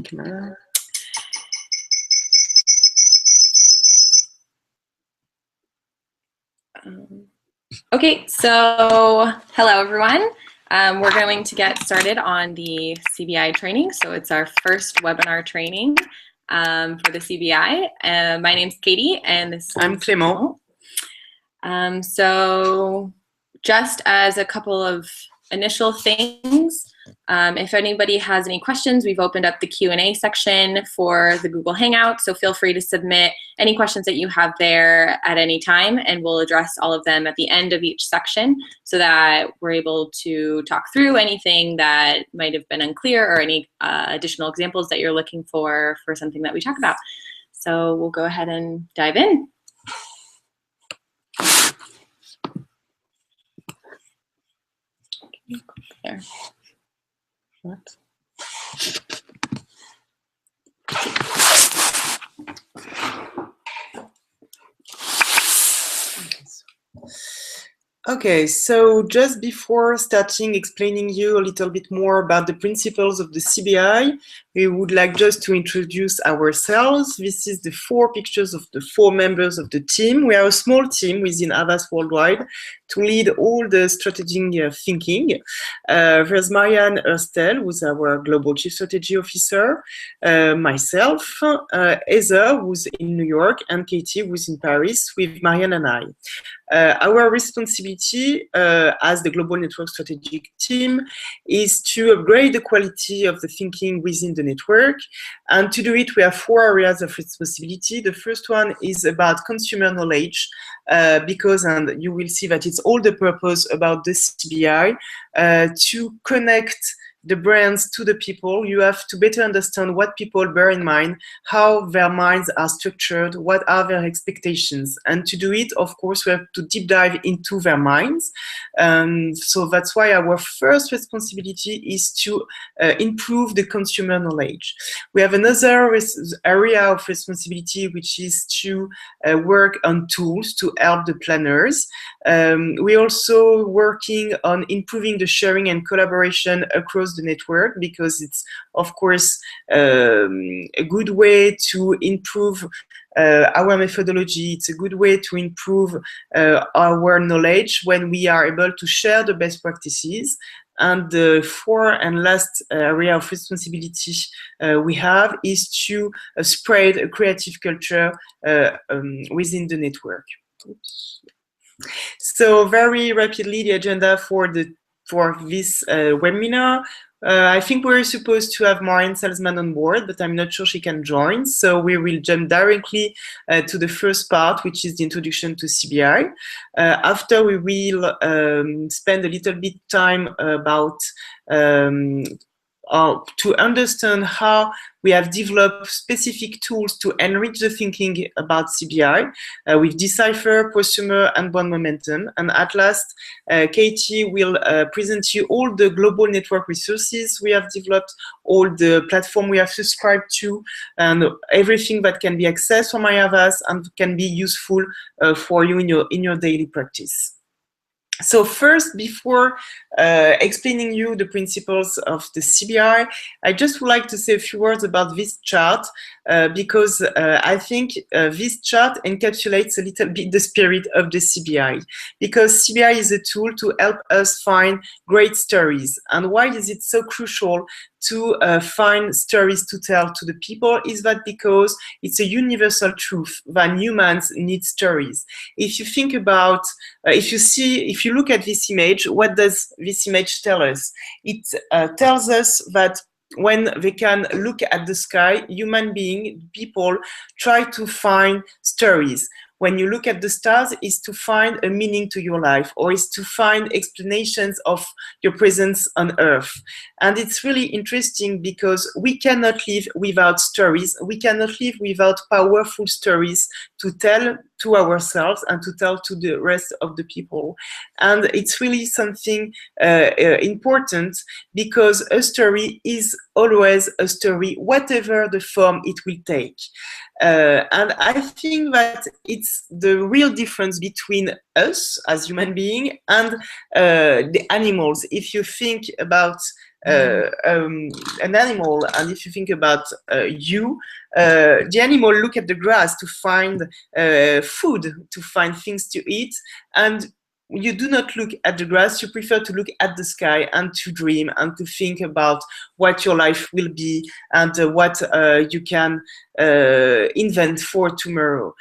Camera. Okay, so hello everyone. We're going to get started on the CBI training. So it's our first webinar training for the CBI. My name's Katie and this I'm Clément. So just as a couple of initial things, if anybody has any questions, we've opened up the Q&A section for the Google Hangout, so feel free to submit any questions that you have there at any time, and we'll address all of them at the end of each section so that we're able to talk through anything that might have been unclear or any additional examples that you're looking for something that we talk about. So we'll go ahead and dive in. There. What? Okay, so just before starting explaining you a little bit more about the principles of the CBI, we would like just to introduce ourselves. This is the 4 pictures of the 4 members of the team. We are a small team within Havas Worldwide to lead all the strategic thinking. There's Marian, who's our Global Chief Strategy Officer, myself, Heather, who's in New York, and Katie, who's in Paris, with Marian and I. Our responsibility as the Global Network Strategic Team is to upgrade the quality of the thinking within the network. And to do it, we have 4 areas of responsibility. The first one is about consumer knowledge, because, and you will see that it's all the purpose about the CBI, to connect the brands to the people. You have to better understand what people bear in mind, how their minds are structured, what are their expectations. And to do it, of course, we have to deep dive into their minds. So that's why our first responsibility is to improve the consumer knowledge. We have another area of responsibility, which is to work on tools to help the planners. We're also working on improving the sharing and collaboration across the network, because it's, of course, a good way to improve our methodology. It's a good way to improve our knowledge when we are able to share the best practices. And the 4th and last area of responsibility we have is to spread a creative culture within the network. Oops. So very rapidly, the agenda for this webinar. I think we're supposed to have Marian Salzman on board, but I'm not sure she can join. So we will jump directly to the first part, which is the introduction to CBI. After, we will spend a little bit time about to understand how we have developed specific tools to enrich the thinking about CBI with Decipher, Prosumer, and Brand Momentum. And at last, Katie will present to you all the global network resources we have developed, all the platform we have subscribed to, and everything that can be accessed from Havas and can be useful for you in your daily practice. So first, before explaining you the principles of the CBI, I just would like to say a few words about this chart, because I think this chart encapsulates a little bit the spirit of the CBI, because CBI is a tool to help us find great stories. And why is it so crucial to find stories to tell to the people? Is that because it's a universal truth that humans need stories. If you think about, if you look at this image, what does this image tell us? It tells us that when they can look at the sky, human beings, people try to find stories. When you look at the stars, is to find a meaning to your life, or is to find explanations of your presence on Earth. And it's really interesting because we cannot live without stories. We cannot live without powerful stories to tell to ourselves and to tell to the rest of the people. And it's really something important, because a story is always a story, whatever the form it will take. And I think that it's the real difference between us as human beings and the animals. If you think about an animal, and if you think about you, the animal look at the grass to find food, to find things to eat, and you do not look at the grass, you prefer to look at the sky and to dream and to think about what your life will be and what you can invent for tomorrow.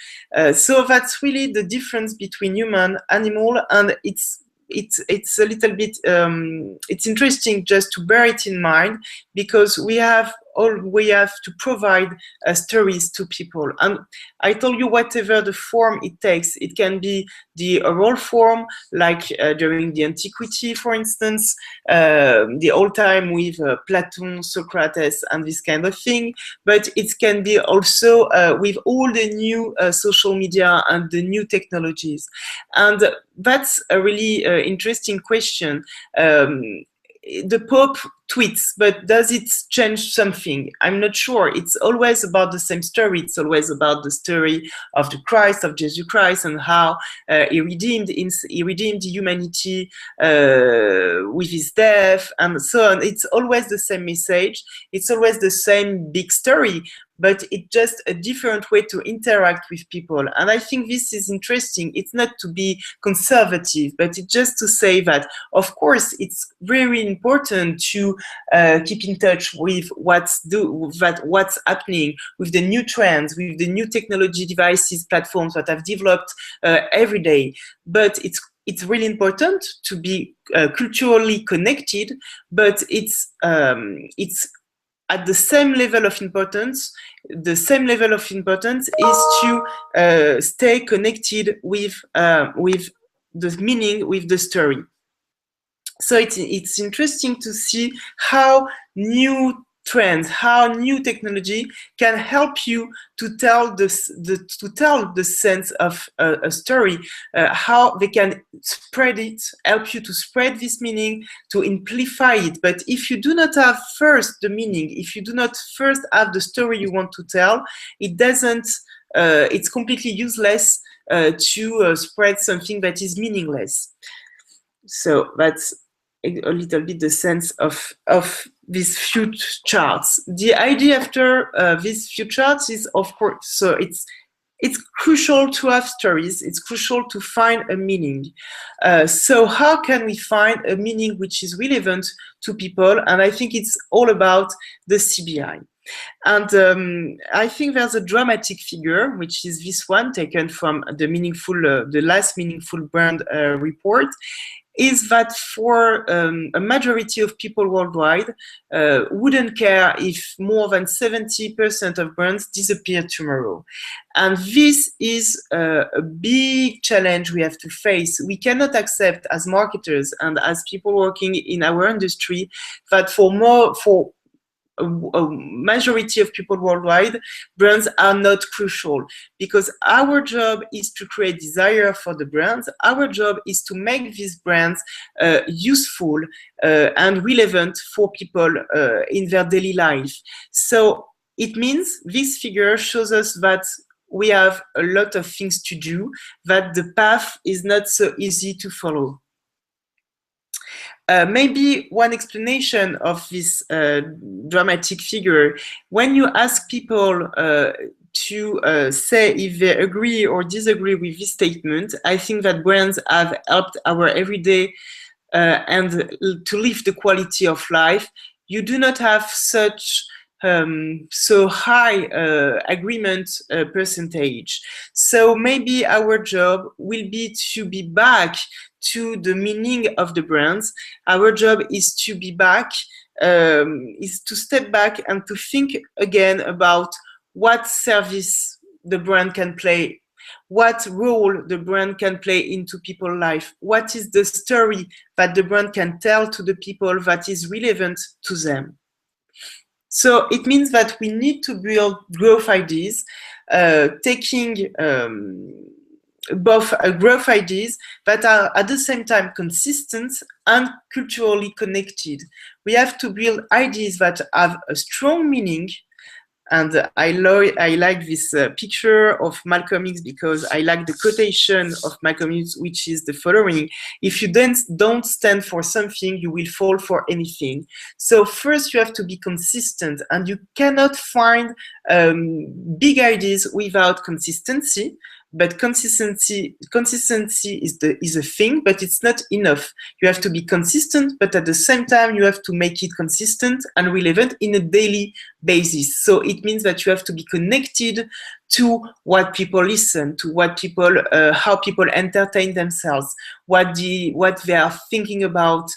So that's really the difference between human, animal, and it's a little bit it's interesting just to bear it in mind, because we have to provide stories to people. And I told you, whatever the form it takes, it can be the oral form, like during the antiquity, for instance, the old time with Plato, Socrates, and this kind of thing. But it can be also with all the new social media and the new technologies. And that's a really interesting question. The Pope tweets, but does it change something? I'm not sure. It's always about the same story. It's always about the story of the Christ, of Jesus Christ, and how he redeemed humanity with his death, and so on. It's always the same message. It's always the same big story, but it's just a different way to interact with people. And I think this is interesting. It's not to be conservative, but it's just to say that, of course, it's very important to keep in touch with what's happening, with the new trends, with the new technology devices, platforms that have developed every day. But it's really important to be culturally connected, but it's at the same level of importance. The same level of importance is to stay connected with the meaning, with the story. So it's interesting to see how new trends, how new technology can help you to tell the sense of a story, how they can spread it, help you to spread this meaning, to amplify it. But if you do not have first the meaning, if you do not first have the story you want to tell, it doesn't. It's completely useless to spread something that is meaningless. So that's a little bit the sense of these few charts. The idea after these few charts is, of course, so it's crucial to have stories. It's crucial to find a meaning. So how can we find a meaning which is relevant to people? And I think it's all about the CBI. And I think there's a dramatic figure, which is this one taken from the last Meaningful Brand report, is that for a majority of people worldwide wouldn't care if more than 70% of brands disappear tomorrow. And this is a big challenge we have to face. We cannot accept as marketers and as people working in our industry that for a majority of people worldwide, brands are not crucial, because our job is to create desire for the brands. Our job is to make these brands useful and relevant for people in their daily life. So it means this figure shows us that we have a lot of things to do, that the path is not so easy to follow. Maybe one explanation of this dramatic figure, when you ask people to say if they agree or disagree with this statement, I think that brands have helped our everyday and to lift the quality of life. You do not have such so high agreement percentage. So maybe our job will be to be back to the meaning of the brands. Our job is to be back, is to step back and to think again about what service the brand can play, what role the brand can play into people's life, what is the story that the brand can tell to the people that is relevant to them. So it means that we need to build growth ideas, taking both growth ideas that are at the same time consistent and culturally connected. We have to build ideas that have a strong meaning And I like this picture of Malcolm X because I like the quotation of Malcolm X, which is the following: if you don't stand for something, you will fall for anything. So first you have to be consistent, and you cannot find big ideas without consistency. But consistency is a thing, but it's not enough. You have to be consistent, but at the same time, you have to make it consistent and relevant in a daily basis. So it means that you have to be connected to what people listen to, what people, how people entertain themselves, what they are thinking about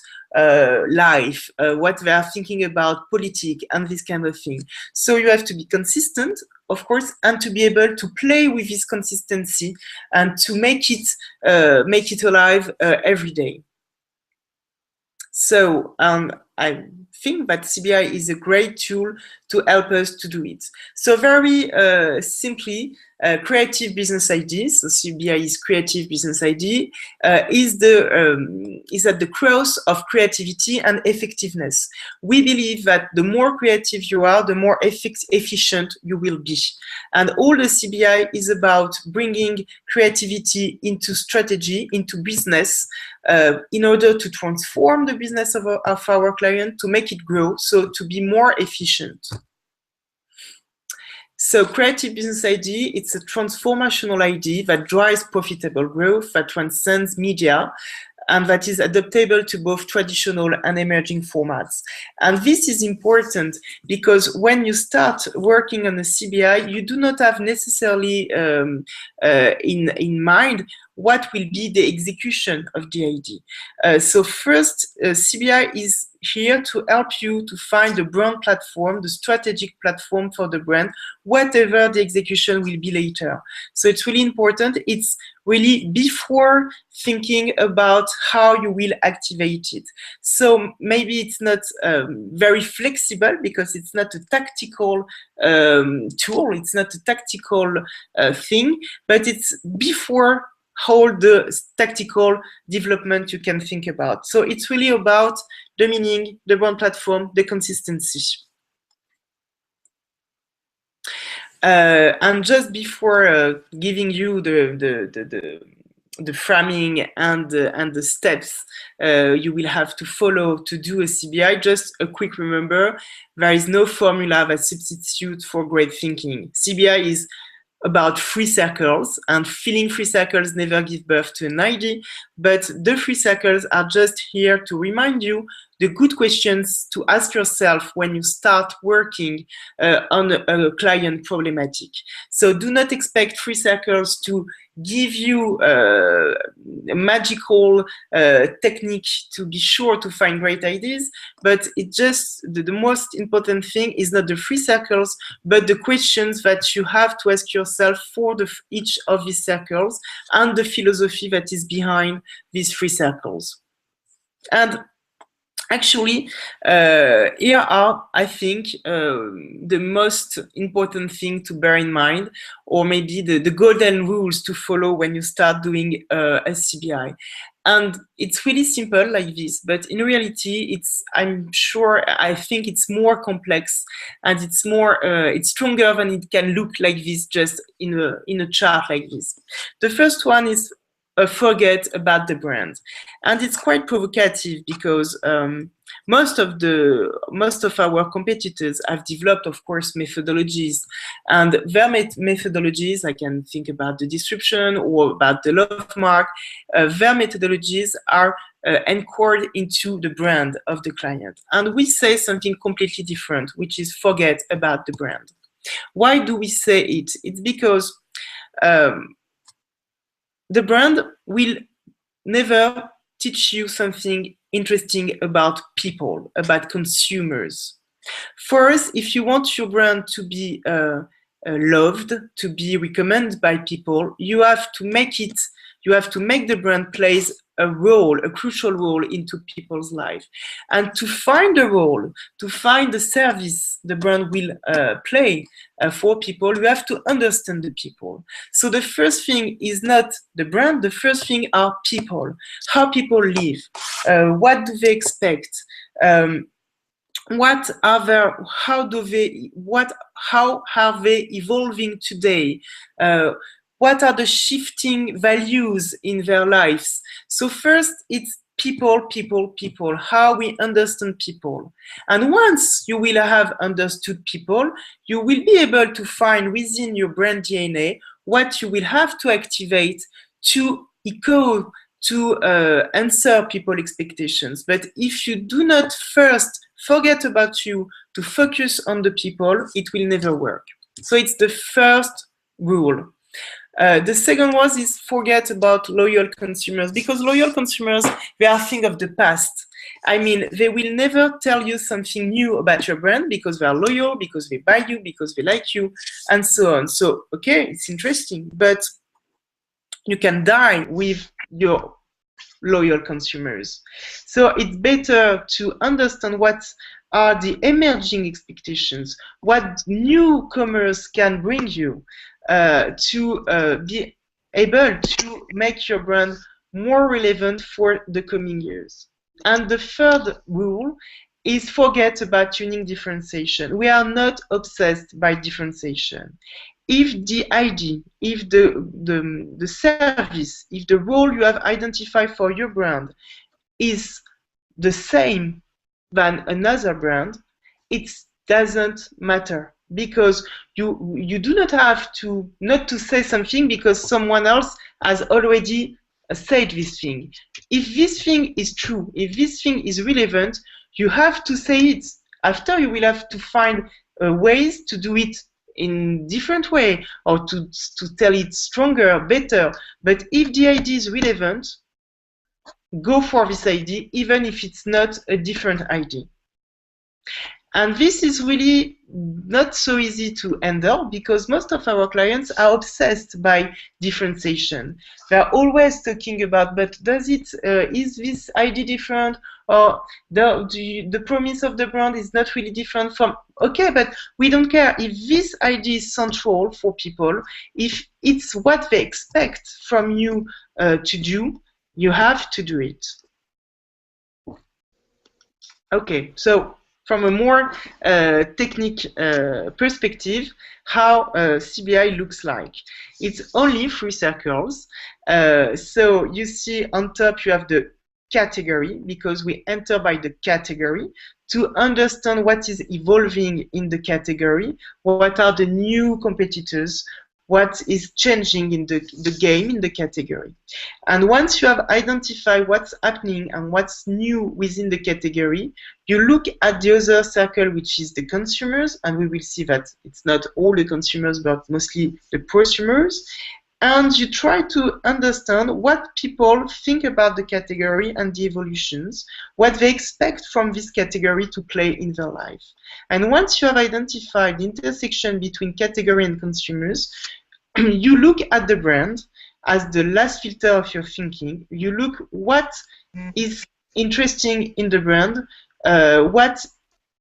life, what they are thinking about politics, and this kind of thing. So you have to be consistent, of course, and to be able to play with this consistency and to make it alive every day. So I think that CBI is a great tool to help us to do it. So very simply, creative business ideas. So CBI is creative business idea is at the cross of creativity and effectiveness. We believe that the more creative you are, the more efficient you will be. And all the CBI is about bringing creativity into strategy, into business, in order to transform the business of our client, to make it grow, so to be more efficient. So creative business idea, it's a transformational idea that drives profitable growth, that transcends media, and that is adaptable to both traditional and emerging formats. And this is important because when you start working on a CBI, you do not have necessarily in mind what will be the execution of the idea. So first, CBI is here to help you to find the brand platform, the strategic platform for the brand, whatever the execution will be later. So it's really important. It's really before thinking about how you will activate it. So maybe it's not very flexible because it's not a tactical tool, it's not a tactical thing, but it's before all the tactical development you can think about. So it's really about the meaning, the brand platform, the consistency. And just before giving you the framing and the steps you will have to follow to do a CBI, just a quick remember, there is no formula that substitutes for great thinking. CBI is about 3 circles, and filling 3 circles never give birth to an idea, but the 3 circles are just here to remind you the good questions to ask yourself when you start working on a client problematic. So do not expect 3 circles to give you a magical technique to be sure to find great ideas, but it just, the most important thing is not the 3 circles, but the questions that you have to ask yourself for each of these circles and the philosophy that is behind these 3 circles. And actually, here are, I think, the most important thing to bear in mind, or maybe the golden rules to follow when you start doing a CBI. And it's really simple like this, but in reality, I think it's more complex, and it's stronger than it can look like this just in a chart like this. The first one is forget about the brand, and it's quite provocative because most of our competitors have developed, of course, methodologies, and their methodologies, I can think about the description or about the love mark, their methodologies are anchored into the brand of the client, and we say something completely different, which is forget about the brand. Why do we say it? It's because the brand will never teach you something interesting about people, about consumers. First, if you want your brand to be loved, to be recommended by people, you have to make the brand plays a role, a crucial role into people's life. And to find a role, to find the service the brand will play for people, you have to understand the people. So the first thing is not the brand, the first thing are people, how people live, what do they expect, what are their, how are they evolving today? What are the shifting values in their lives? So first, it's people, people, people, how we understand people. And once you will have understood people, you will be able to find within your brand DNA what you will have to activate to echo, to answer people expectations. But if you do not first forget about you to focus on the people, it will never work. So it's the first rule. The second one is forget about loyal consumers, because loyal consumers, they are things of the past. I mean, they will never tell you something new about your brand because they are loyal, because they buy you, because they like you, and so on. So, okay, it's interesting, but you can die with your loyal consumers. So it's better to understand what are the emerging expectations, what newcomers can bring you to be able to make your brand more relevant for the coming years. And the third rule is forget about unique differentiation. We are not obsessed by differentiation. If the ID, if the service, if the role you have identified for your brand is the same than another brand, it doesn't matter, because you do not have to not to say something because someone else has already said this thing. If this thing is true, if this thing is relevant, you have to say it. After, you will have to find ways to do it in different way, or to tell it stronger, better. But if the idea is relevant, go for this idea, even if it's not a different idea. And this is really not so easy to handle, because most of our clients are obsessed by differentiation. They're always talking about, but does it, is this idea different? Or the promise of the brand is not really different from, okay, but we don't care. If this idea is central for people, if it's what they expect from you to do, you have to do it. Okay, so from a more technique perspective, how CBI looks like. It's only 3 circles. So you see on top you have the category, because we enter by the category to understand what is evolving in the category, what are the new competitors, what is changing in the game, in the category. And once you have identified what's happening and what's new within the category, you look at the other circle, which is the consumers, and we will see that it's not all the consumers, but mostly the prosumers. And you try to understand what people think about the category and the evolutions, what they expect from this category to play in their life. And once you have identified the intersection between category and consumers, you look at the brand as the last filter of your thinking. You look what is interesting in the brand, what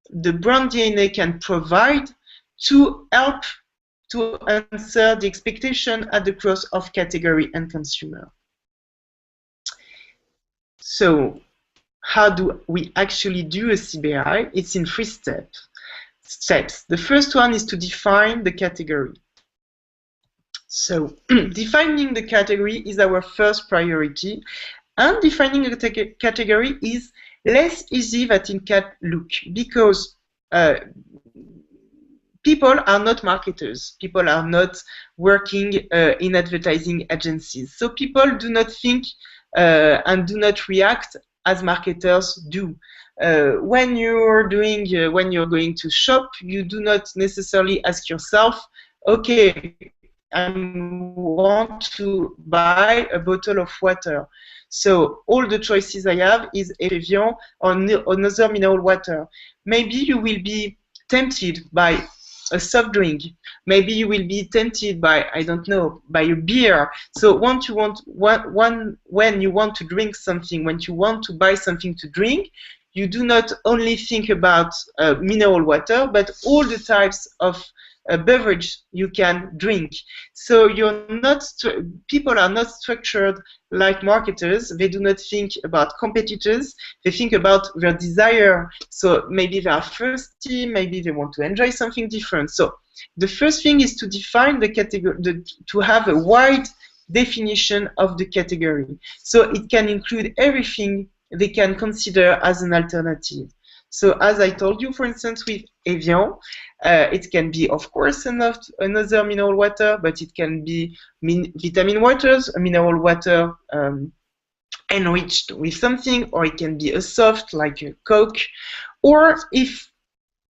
the brand DNA can provide to help to answer the expectation at the cross of category and consumer. So how do we actually do a CBI? It's in 3 steps. The first one is to define the category. So defining the category is our first priority, and defining a category is less easy than it can look, because people are not marketers. People are not working in advertising agencies. So people do not think and do not react as marketers do. When you're going to shop, you do not necessarily ask yourself, okay, I want to buy a bottle of water. So all the choices I have is Evian or another mineral water. Maybe you will be tempted by a soft drink. Maybe you will be tempted by, I don't know, by a beer. So when you want to drink something, when you want to buy something to drink, you do not only think about mineral water, but all the types of beverage you can drink. So people are not structured like marketers. They do not think about competitors. They think about their desire. So maybe they are thirsty, maybe they want to enjoy something different. So the first thing is to define the category, to have a wide definition of the category. So it can include everything they can consider as an alternative. So as I told you, for instance, with Evian, it can be, of course, another mineral water, but it can be vitamin waters, a mineral water enriched with something, or it can be a soft like a Coke, or if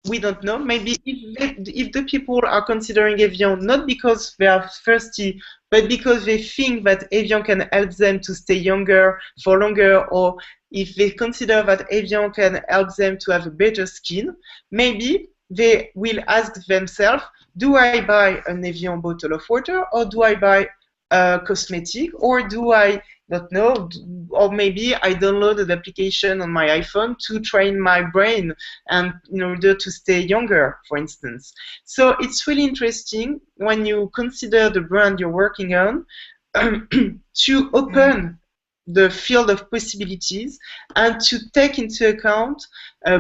we don't know, maybe if the people are considering Evian not because they are thirsty, but because they think that Evian can help them to stay younger for longer, or if they consider that Evian can help them to have a better skin, maybe they will ask themselves, do I buy an Evian bottle of water, or do I buy a cosmetic, or do I don't know, or maybe I download the application on my iPhone to train my brain and in order to stay younger, for instance. So it's really interesting when you consider the brand you're working on to open the field of possibilities and to take into account a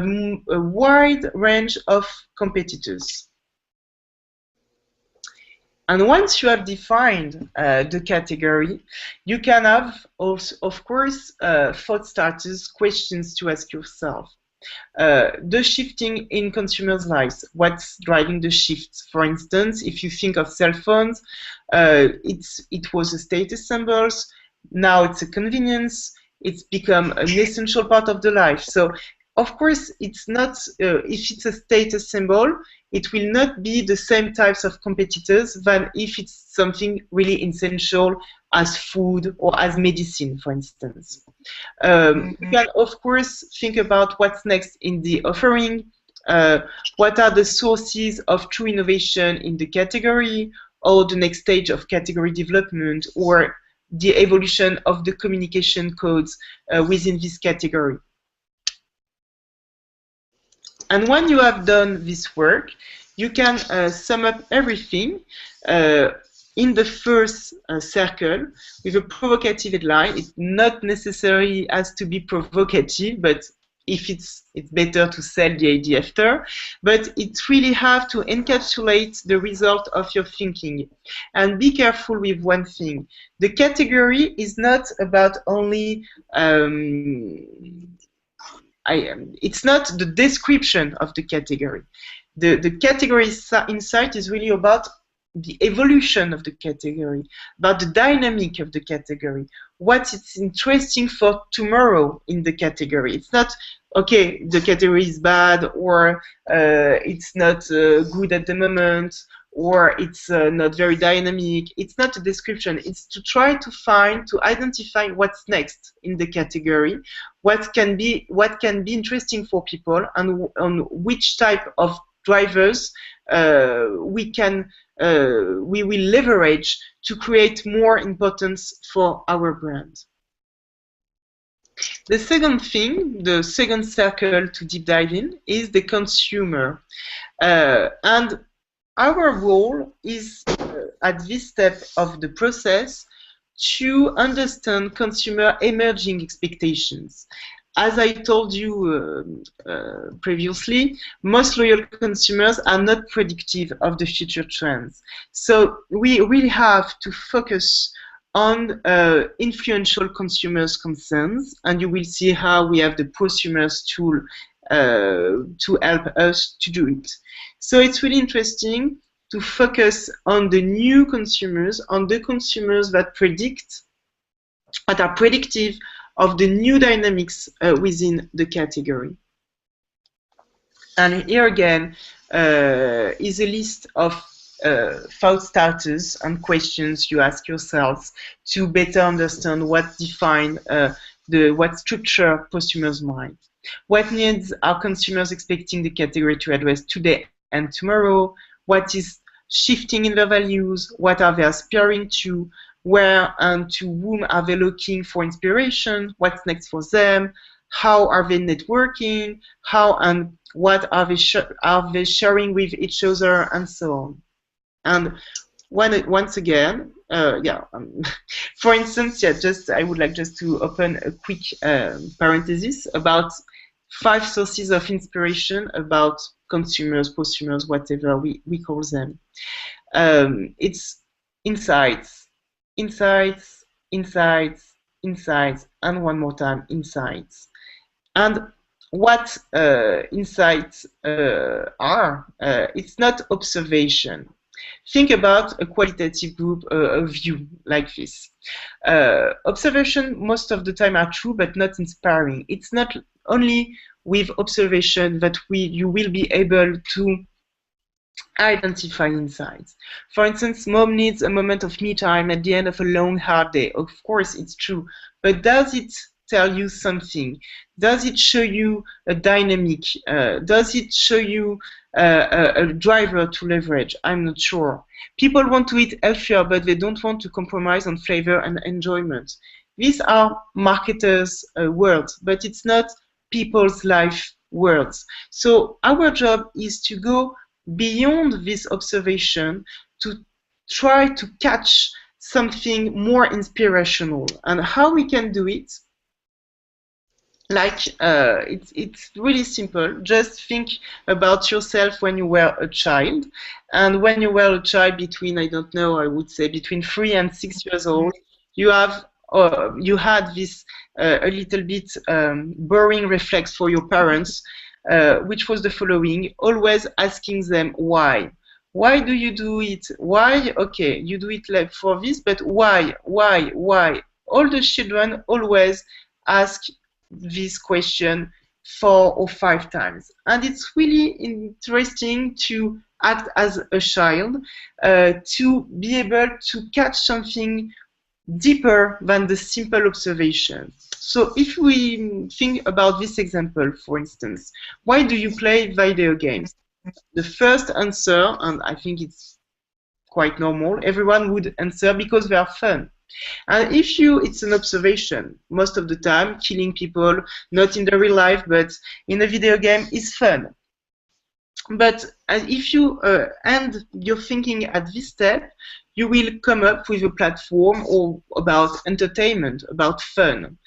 wide range of competitors. And once you have defined the category, you can have, also, of course, thought starters, questions to ask yourself. The shifting in consumers' lives, what's driving the shift? For instance, if you think of cell phones, it was a status symbol, now it's a convenience, it's become an essential part of the life. So, of course, it's not, if it's a status symbol, it will not be the same types of competitors than if it's something really essential as food or as medicine, for instance. You can, of course, think about what's next in the offering, what are the sources of true innovation in the category, or the next stage of category development, or the evolution of the communication codes within this category. And when you have done this work, you can sum up everything in the first circle with a provocative headline. It not necessarily has to be provocative, but if it's better to sell the idea after. But it really have to encapsulate the result of your thinking. And be careful with one thing. The category is not about only it's not the description of the category. The category insight is really about the evolution of the category, about the dynamic of the category, what is interesting for tomorrow in the category. It's not, okay, the category is bad, or it's not good at the moment, or it's not very dynamic. It's not a description. It's to try to identify what's next in the category, what can be interesting for people, and on which type of drivers we will leverage to create more importance for our brand. The second thing, the second circle to deep dive in, is the consumer. And our role is, at this step of the process, to understand consumer emerging expectations. As I told you previously, most loyal consumers are not predictive of the future trends. So we really have to focus on influential consumers' concerns, and you will see how we have the Prosumer's tool to help us to do it. So it's really interesting to focus on the new consumers, on the consumers that are predictive of the new dynamics within the category. And here again is a list of thought starters and questions you ask yourselves to better understand what define what structure Prosumer's mind. What needs are consumers expecting the category to address today and tomorrow? What is shifting in their values? What are they aspiring to? Where and to whom are they looking for inspiration? What's next for them? how are they networking, how and what are they sharing with each other, and so on. And once again, for instance, I would like just to open a quick parenthesis about 5 sources of inspiration about consumers, prosumers, whatever we call them. It's insights, insights, insights, insights, and one more time, insights. And what insights are, it's not observation. Think about a qualitative group of view like this. Observation most of the time are true but not inspiring. It's not only with observation that you will be able to identify insights. For instance, mom needs a moment of me time at the end of a long, hard day. Of course, it's true. But does it tell you something? Does it show you a dynamic? Does it show you a driver to leverage? I'm not sure. People want to eat healthier, but they don't want to compromise on flavor and enjoyment. These are marketers' words, but it's not people's life words. So our job is to go beyond this observation to try to catch something more inspirational. And how we can do it? Like, it's really simple. Just think about yourself when you were a child. And when you were a child between, I don't know, I would say between 3 and 6 years old, you had this a little bit boring reflex for your parents, which was the following: always asking them why. Why do you do it? Why? Okay, you do it like for this, but why? Why? Why? All the children always ask this question 4 or 5 times. And it's really interesting to act as a child, to be able to catch something deeper than the simple observation. So if we think about this example, for instance, why do you play video games? The first answer, and I think it's quite normal, everyone would answer because they are fun. And if it's an observation, most of the time, killing people, not in the real life, but in a video game, is fun. But if you end your thinking at this step, you will come up with a platform or about entertainment, about fun.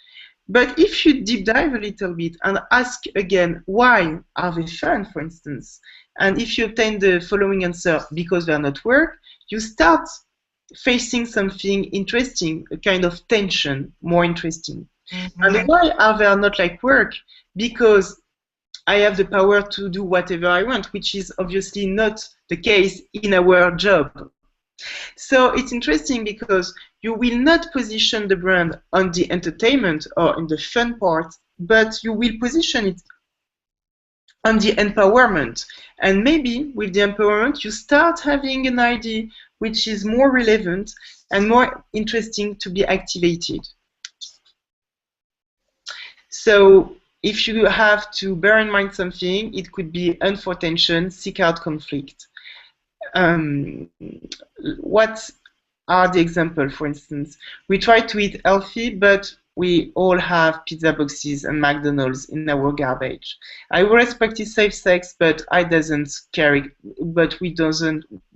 But if you deep dive a little bit and ask again, why are they fun, for instance, and if you obtain the following answer, because they are not work, you start facing something interesting, a kind of tension, more interesting. Mm-hmm. And why are they not like work? Because I have the power to do whatever I want, which is obviously not the case in our job. So it's interesting because you will not position the brand on the entertainment or in the fun part, but you will position it on the empowerment. And maybe with the empowerment, you start having an idea which is more relevant and more interesting to be activated. So if you have to bear in mind something, it could be hunt for tension, seek out conflict. What are the examples, for instance? We try to eat healthy, but we all have pizza boxes and McDonald's in our garbage. I always practice safe sex, but doesn't carry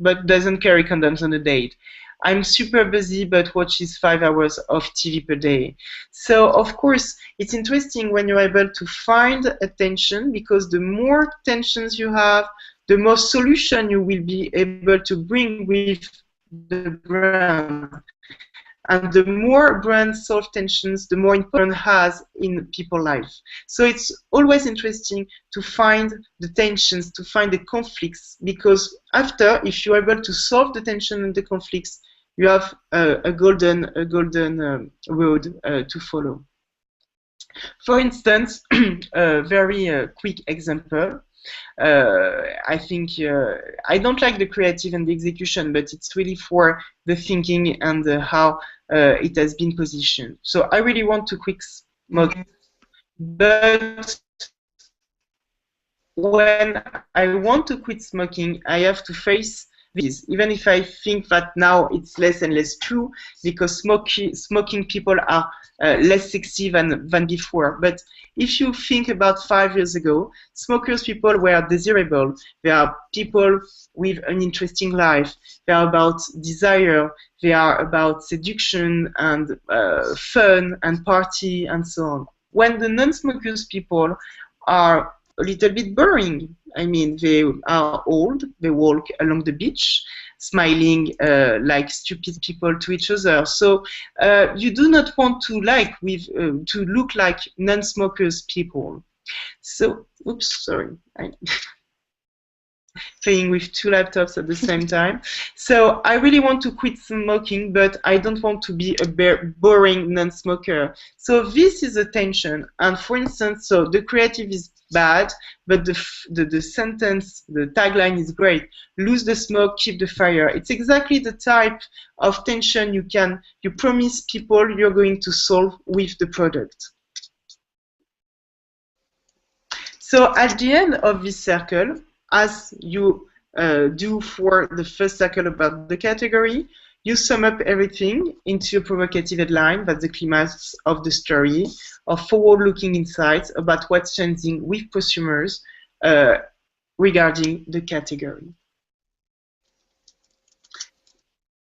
condoms on a date. I'm super busy, but watches 5 hours of TV per day. So, of course, it's interesting when you're able to find attention, because the more tensions you have, the more solution you will be able to bring with the brand. And the more brand solve tensions, the more important has in people's life. So it's always interesting to find the tensions, to find the conflicts, because after, if you're able to solve the tension and the conflicts, you have a golden road to follow. For instance, a very quick example. I think I don't like the creative and the execution, but it's really for the thinking and how it has been positioned. So I really want to quick smoke, but when I want to quit smoking, I have to face this, even if I think that now it's less and less true because smoking people are less sexy than before. But if you think about 5 years ago, smokers people were desirable. They are people with an interesting life. They are about desire. They are about seduction and fun and party and so on. When the non-smokers people are a little bit boring. I mean, they are old, they walk along the beach, smiling like stupid people to each other. So you do not want to to look like non-smokers people. So, oops, sorry. I'm playing with 2 laptops at the same time. So I really want to quit smoking, but I don't want to be a boring non-smoker. So this is a tension. And for instance, so the creative is bad, but the sentence, the tagline is great. Lose the smoke, keep the fire. It's exactly the type of tension you promise people you're going to solve with the product. So at the end of this circle, as you do for the first circle about the category, you sum up everything into a provocative headline that's the climax of the story, of forward-looking insights about what's changing with prosumers regarding the category.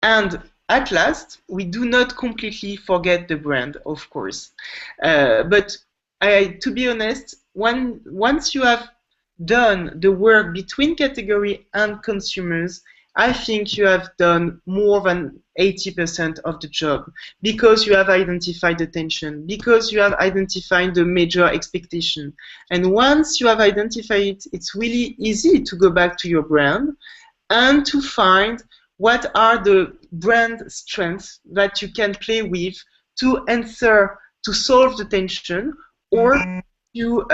And at last, we do not completely forget the brand, of course. But to be honest, once you have done the work between category and consumers, I think you have done more than 80% of the job because you have identified the tension, because you have identified the major expectation. And once you have identified it, it's really easy to go back to your brand and to find what are the brand strengths that you can play with to answer, to solve the tension, or to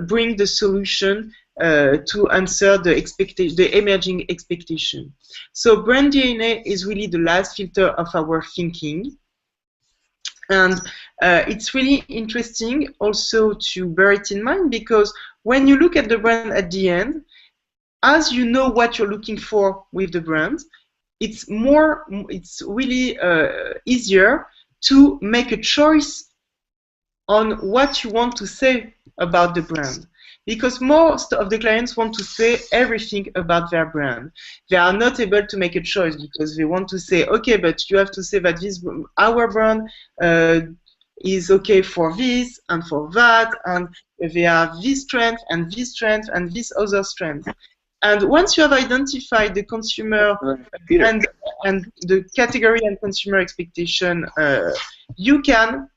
bring the solution to answer the emerging expectation. So brand DNA is really the last filter of our thinking. And it's really interesting also to bear it in mind because when you look at the brand at the end, as you know what you're looking for with the brand, it's really easier to make a choice on what you want to say about the brand. Because most of the clients want to say everything about their brand. They are not able to make a choice because they want to say, okay, but you have to say that our brand is okay for this and for that, and they have this strength and this strength and this other strength. And once you have identified the consumer and the category and consumer expectation, you can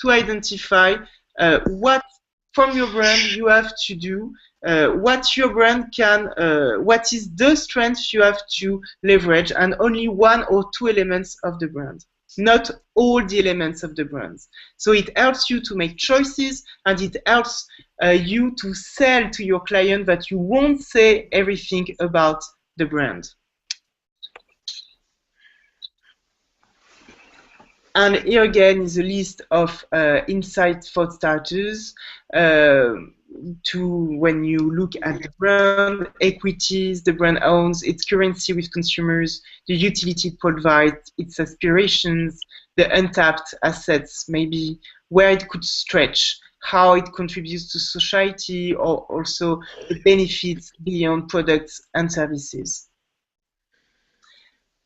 to identify what from your brand you have to do, what your brand can, what is the strength you have to leverage, and only 1 or 2 elements of the brand, not all the elements of the brand. So it helps you to make choices, and it helps you to sell to your client that you won't say everything about the brand. And here again is a list of insight thought starters to when you look at the brand, equities the brand owns, its currency with consumers, the utility it provides, its aspirations, the untapped assets, maybe where it could stretch, how it contributes to society, or also the benefits beyond products and services.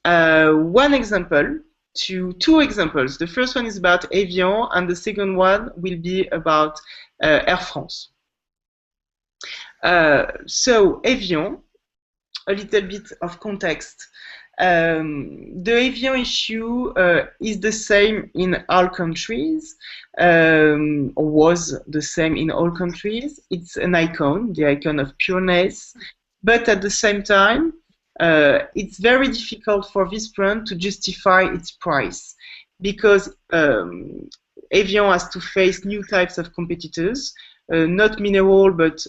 One example. Two examples. The first one is about Evian, and the second one will be about Air France. So Evian, a little bit of context. The Evian issue is the same in all countries, or was the same in all countries. It's an icon, the icon of pureness, but at the same time, it's very difficult for this brand to justify its price because Evian has to face new types of competitors, not mineral but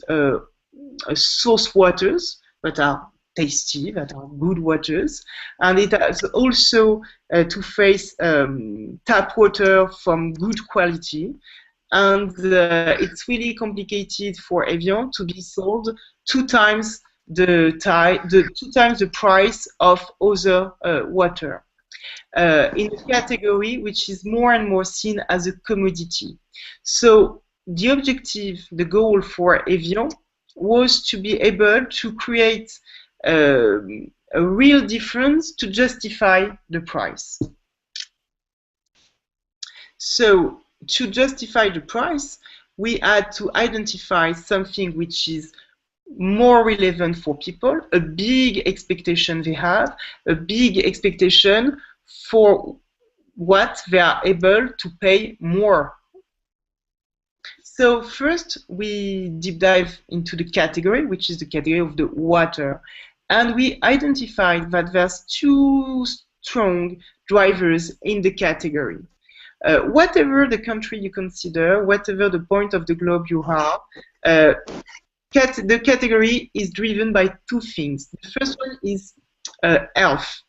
source waters that are tasty, that are good waters, and it has also to face tap water from good quality. And it's really complicated for Evian to be sold 2 times the 2 times the price of other water. In a category which is more and more seen as a commodity. So the objective, the goal for Evian was to be able to create a real difference to justify the price. So to justify the price, we had to identify something which is more relevant for people, a big expectation they have, a big expectation for what they are able to pay more. So first, we deep dive into the category, which is the category of the water. And we identified that there's 2 strong drivers in the category. Whatever the country you consider, whatever the point of the globe you are, the category is driven by 2 things. The first one is health.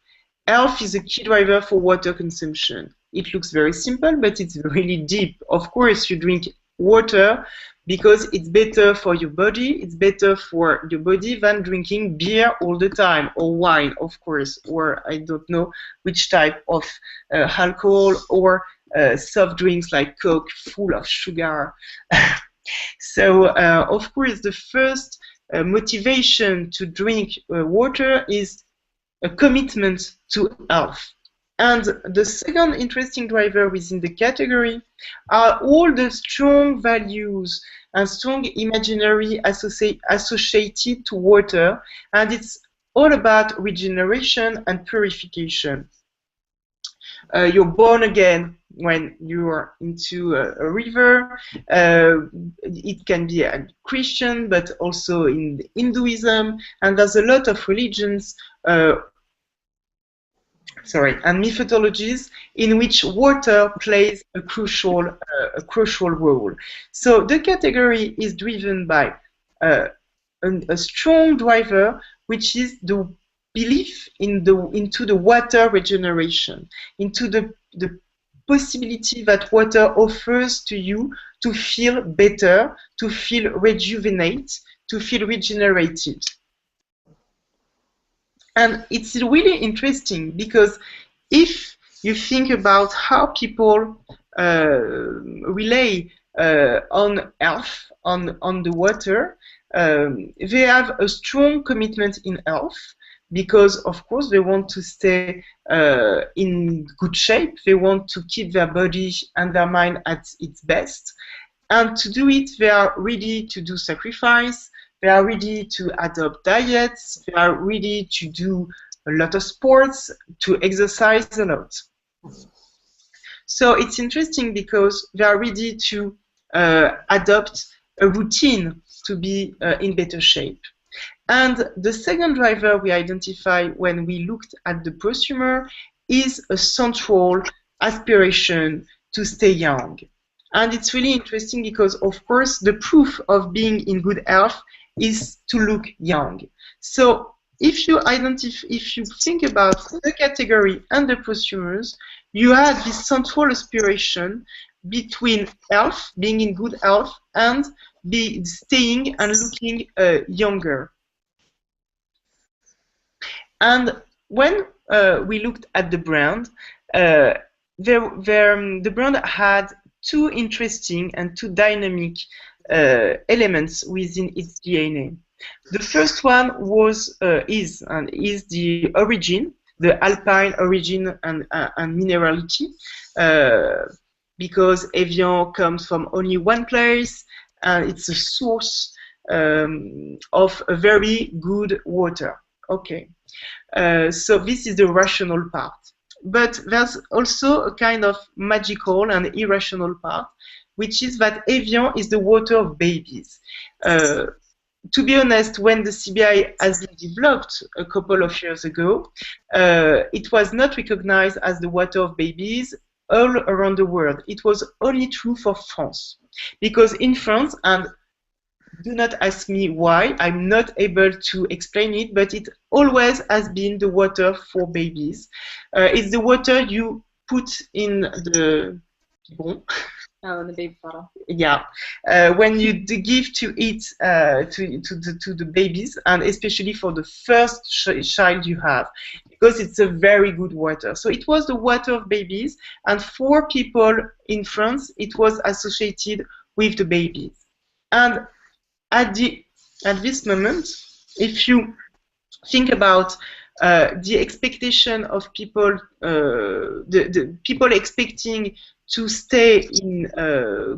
Health is a key driver for water consumption. It looks very simple, but it's really deep. Of course, you drink water because it's better for your body. It's better for your body than drinking beer all the time, or wine, of course, or I don't know which type of alcohol, or soft drinks like Coke, full of sugar. So, of course, the first motivation to drink water is a commitment to health. And the second interesting driver within the category are all the strong values and strong imaginary associated to water, and it's all about regeneration and purification. You're born again when you're into a river. It can be a Christian, but also in Hinduism, and there's a lot of religions and methodologies in which water plays a crucial role. So the category is driven by a strong driver, which is the belief into the water regeneration, into the possibility that water offers to you to feel better, to feel rejuvenate, to feel regenerated. And it's really interesting because if you think about how people rely on health, on the water, they have a strong commitment in health because, of course, they want to stay in good shape. They want to keep their body and their mind at its best. And to do it, they are ready to do sacrifice. They are ready to adopt diets. They are ready to do a lot of sports, to exercise a lot. So it's interesting because they are ready to adopt a routine to be in better shape. And the second driver we identified when we looked at the prosumer is a central aspiration to stay young. And it's really interesting because, of course, the proof of being in good health is to look young. So if you think about the category and the prosumers, you have this central aspiration between health, being in good health, and staying and looking younger. And when we looked at the brand, the brand had 2 interesting and 2 dynamic elements within its DNA. The first one is the origin, the alpine origin and minerality, because Evian comes from only one place, and it's a source of a very good water. Okay, so this is the rational part. But there's also a kind of magical and irrational part, which is that Evian is the water of babies. To be honest, when the CBI has been developed a couple of years ago, it was not recognized as the water of babies all around the world. It was only true for France. Because in France, and do not ask me why, I'm not able to explain it, but it always has been the water for babies. It's the water you put in the biberon, Oh, in the baby bottle. Yeah, when you give to eat to the babies, and especially for the first child you have, because it's a very good water. So it was the water of babies, and for people in France, it was associated with the babies. And at this moment, if you think about the expectation of people, the people expecting to stay in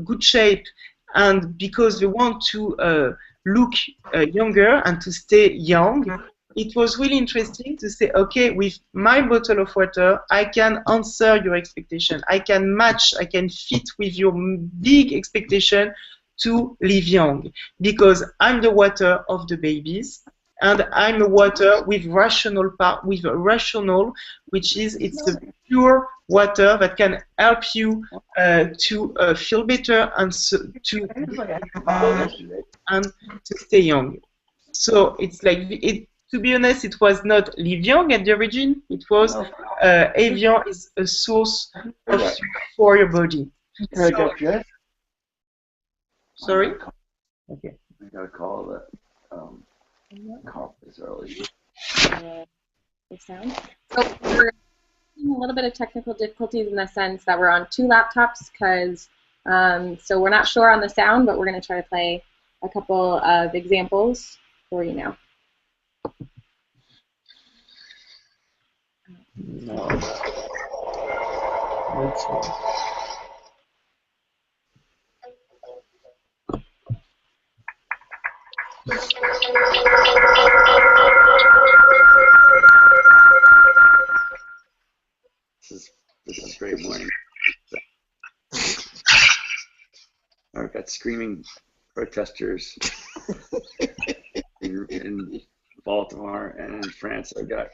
good shape, and because they want to look younger and to stay young, it was really interesting to say, okay, with my bottle of water, I can answer your expectation. I can match, I can fit with your big expectation to live young, because I'm the water of the babies, and I'm a water with rational part, with a rational, which is it's a pure water that can help you to feel better and and to stay young. So it's like it. To be honest, it was not live young at the origin. It was Evian is a source of for your body. So, sorry. Okay. I gotta call the conference early. The sound. So we're having a little bit of technical difficulties in the sense that we're on 2 laptops, because so we're not sure on the sound, but we're going to try to play a couple of examples for you now. No. That's all. This is a great morning. I've got screaming protesters in Baltimore, and in France I've got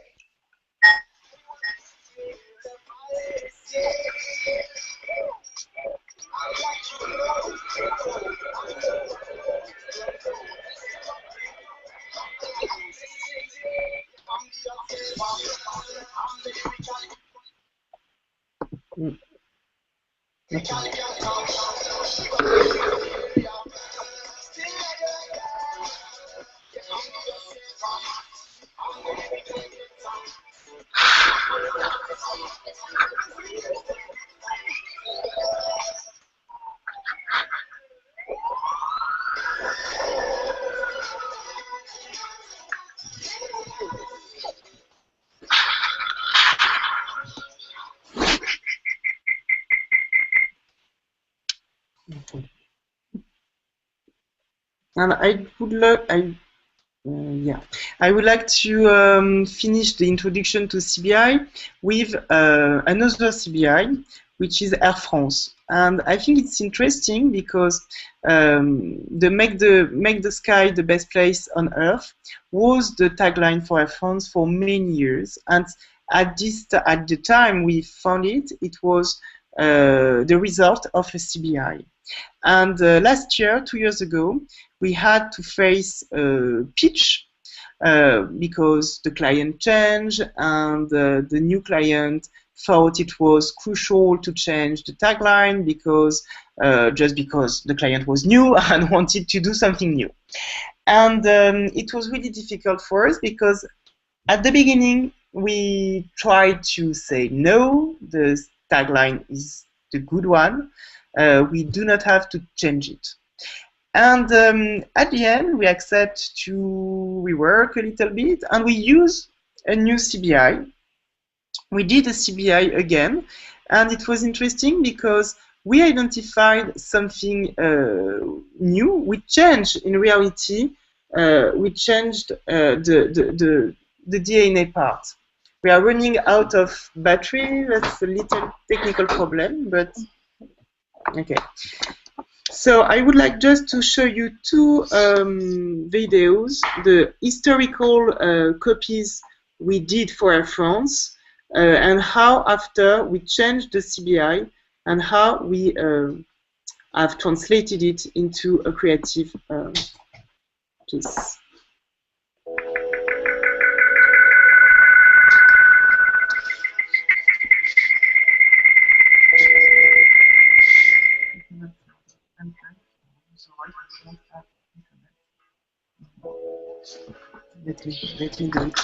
And I would like to finish the introduction to CBI with another CBI, which is Air France. And I think it's interesting because make the sky the best place on earth was the tagline for Air France for many years. And at the time we found it, it was the result of a CBI. And last year, 2 years ago, we had to face a pitch because the client changed, and the new client thought it was crucial to change the tagline because just because the client was new and wanted to do something new. And it was really difficult for us because at the beginning we tried to say no, the tagline is the good one. We do not have to change it. And at the end, we accept to rework a little bit, and we use a new CBI. We did a CBI again, and it was interesting because we identified something new. We changed, in reality, we changed the DNA part. We are running out of battery. That's a little technical problem, but okay. So I would like just to show you 2 videos, the historical copies we did for Air France, and how after we changed the CBI and how we have translated it into a creative piece. Let me do it.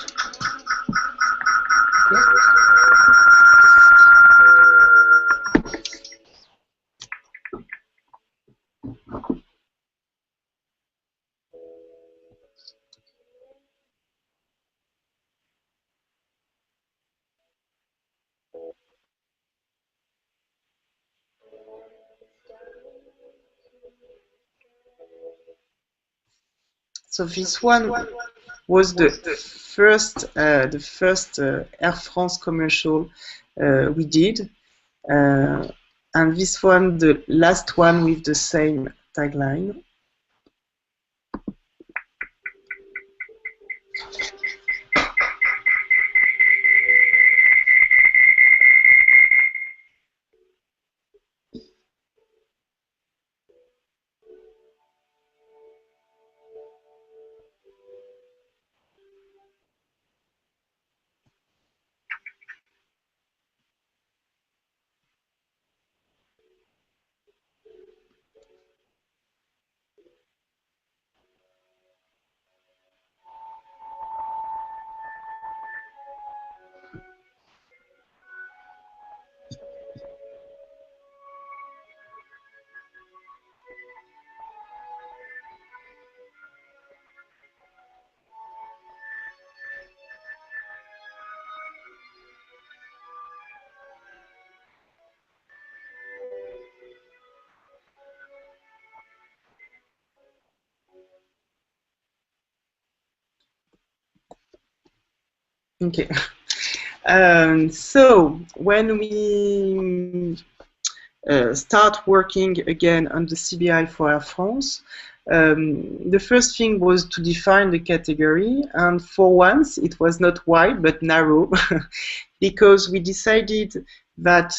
So this one was the first Air France commercial we did, and this one the last one with the same tagline. Okay. So when we start working again on the CBI for Air France, the first thing was to define the category, and for once it was not wide but narrow because we decided that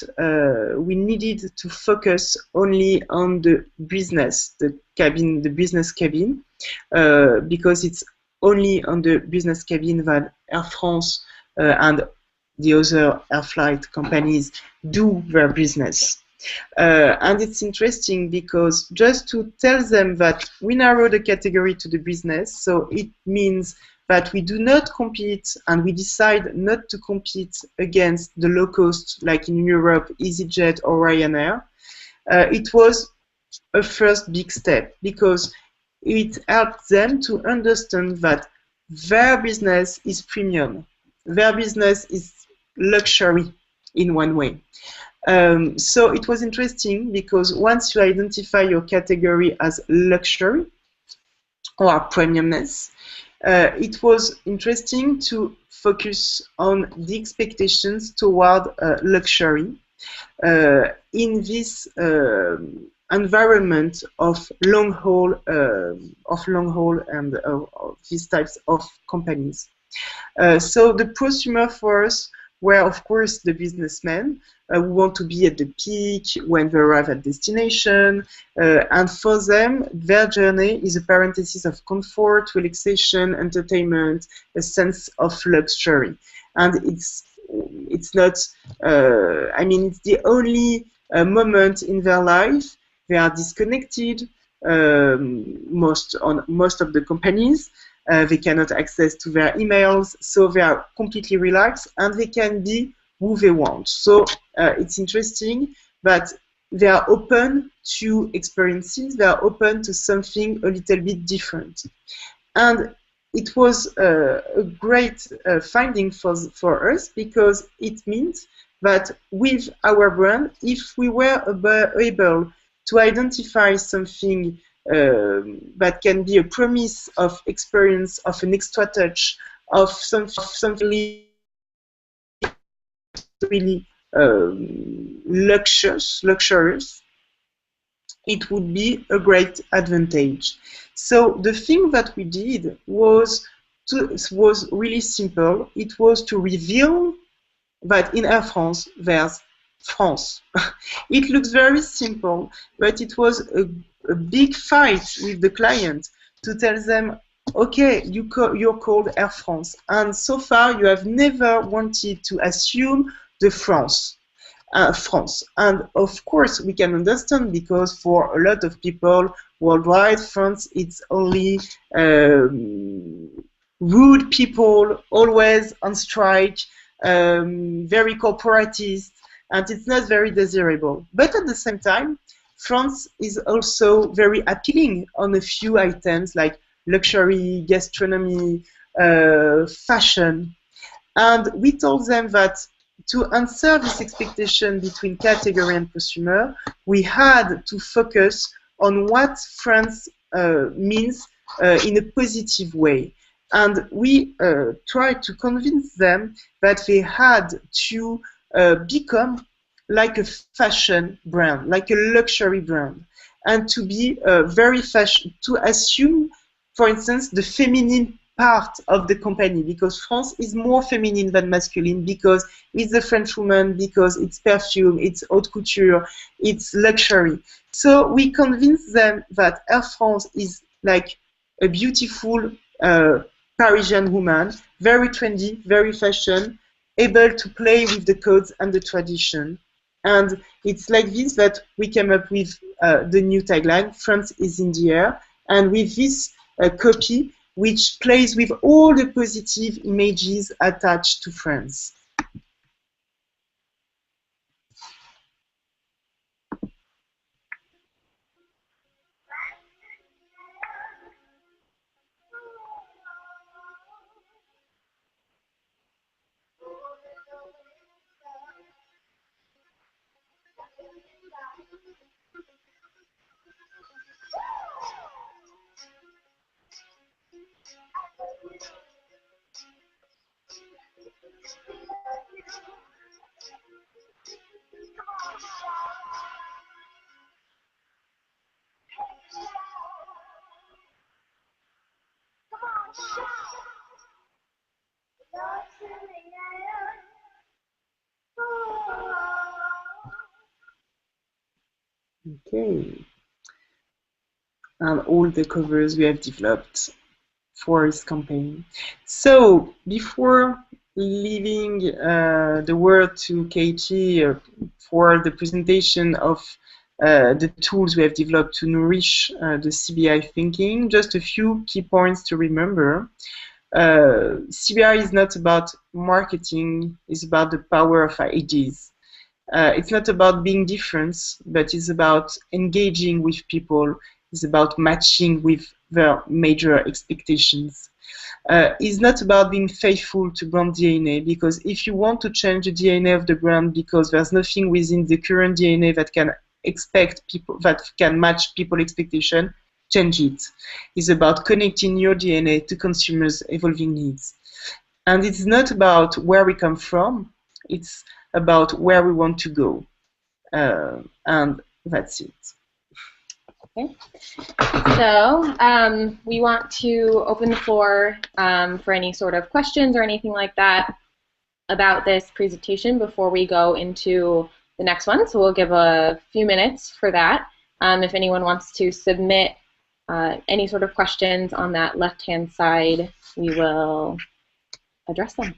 we needed to focus only on the business, the business cabin, because it's only on the business cabin that Air France and the other air flight companies do their business. And it's interesting because just to tell them that we narrow the category to the business, so it means that we do not compete and we decide not to compete against the low cost like in Europe, EasyJet or Ryanair. It was a first big step because it helped them to understand that their business is premium. Their business is luxury in one way. So it was interesting because once you identify your category as luxury or premiumness, it was interesting to focus on the expectations toward luxury in this environment of long haul and of these types of companies. So the prosumer for us were, of course, the businessmen who want to be at the peak when they arrive at destination, and for them, their journey is a parenthesis of comfort, relaxation, entertainment, a sense of luxury, and it's not. I mean, it's the only moment in their life they are disconnected. Most of the companies. They cannot access to their emails, so they are completely relaxed and they can be who they want. So it's interesting that they are open to experiences, they are open to something a little bit different. And it was a great finding for us because it means that with our brand, if we were able to identify something that can be a promise of experience, of an extra touch, of something really luxurious, it would be a great advantage. So the thing that we did was really simple. It was to reveal that in Air France there's France. It looks very simple, but it was a big fight with the client to tell them, okay, you're called Air France, and so far you have never wanted to assume the France. And of course we can understand because for a lot of people worldwide. France, it's only rude people, always on strike, very corporatist, and it's not very desirable. But at the same time, France is also very appealing on a few items like luxury, gastronomy, fashion. And we told them that to answer this expectation between category and prosumer, we had to focus on what France means in a positive way. And we tried to convince them that they had to become like a fashion brand, like a luxury brand, and to be very fashion, to assume, for instance, the feminine part of the company, because France is more feminine than masculine, because it's a French woman, because it's perfume, it's haute couture, it's luxury. So we convinced them that Air France is like a beautiful Parisian woman, very trendy, very fashion, able to play with the codes and the tradition. And it's like this that we came up with the new tagline, France is in the air, and with this copy, which plays with all the positive images attached to France. Okay, and all the covers we have developed for this campaign. So before leaving the word to Katie for the presentation of the tools we have developed to nourish the CBI thinking, just a few key points to remember. CBI is not about marketing, it's about the power of ideas. It's not about being different, but it's about engaging with people. It's about matching with their major expectations. It's not about being faithful to brand DNA, because if you want to change the DNA of the brand because there's nothing within the current DNA that can expect people, that can match people's expectation, change it. It's about connecting your DNA to consumers' evolving needs. And it's not about where we come from, it's about where we want to go. And that's it. Okay. So we want to open the floor for any sort of questions or anything like that about this presentation before we go into the next one. So we'll give a few minutes for that. If anyone wants to submit any sort of questions on that left-hand side, we will address them.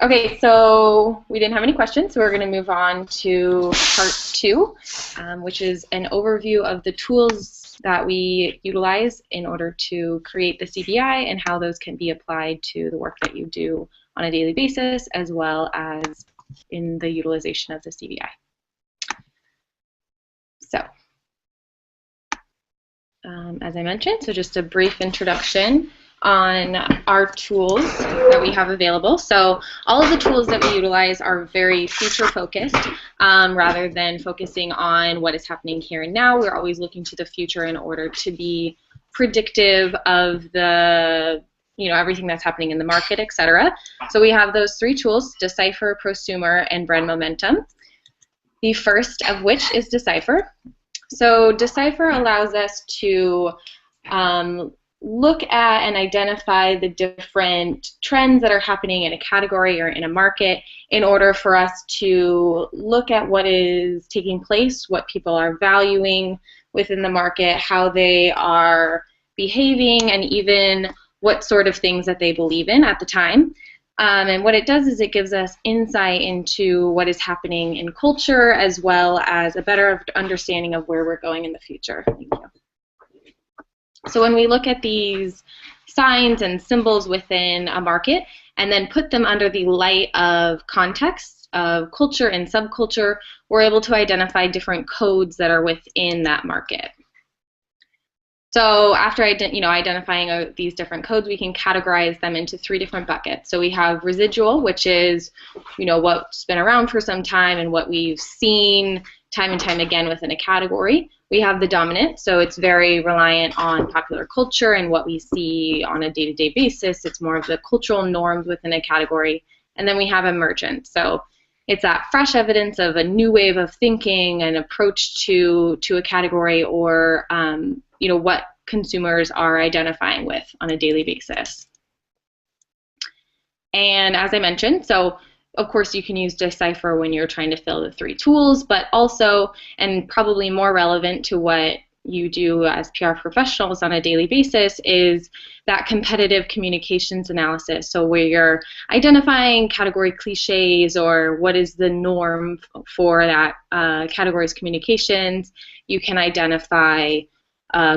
Okay, so we didn't have any questions, so we're going to move on to part 2, which is an overview of the tools that we utilize in order to create the CBI and how those can be applied to the work that you do on a daily basis, as well as in the utilization of the CBI. So, as I mentioned, so just a brief introduction on our tools that we have available. So all of the tools that we utilize are very future focused rather than focusing on what is happening here and now. We're always looking to the future in order to be predictive of the everything that's happening in the market, etc. So we have those three tools: Decipher, Prosumer, and Brand Momentum. The first of which is Decipher. So Decipher allows us to look at and identify the different trends that are happening in a category or in a market in order for us to look at what is taking place, what people are valuing within the market, how they are behaving, and even what sort of things that they believe in at the time. And what it does is it gives us insight into what is happening in culture, as well as a better understanding of where we're going in the future. Thank you. So when we look at these signs and symbols within a market and then put them under the light of context, of culture and subculture, we're able to identify different codes that are within that market. So after identifying these different codes, we can categorize them into three different buckets. So we have residual, which is what's been around for some time and what we've seen time and time again within a category. We have the dominant, so it's very reliant on popular culture and what we see on a day-to-day basis. It's more of the cultural norms within a category. And then we have emergent, so it's that fresh evidence of a new wave of thinking, an approach to a category, or what consumers are identifying with on a daily basis. And as I mentioned, so of course you can use Decipher when you're trying to fill the three tools, but also, and probably more relevant to what you do as PR professionals on a daily basis, is that competitive communications analysis. So where you're identifying category cliches or what is the norm for that category's communications. You can identify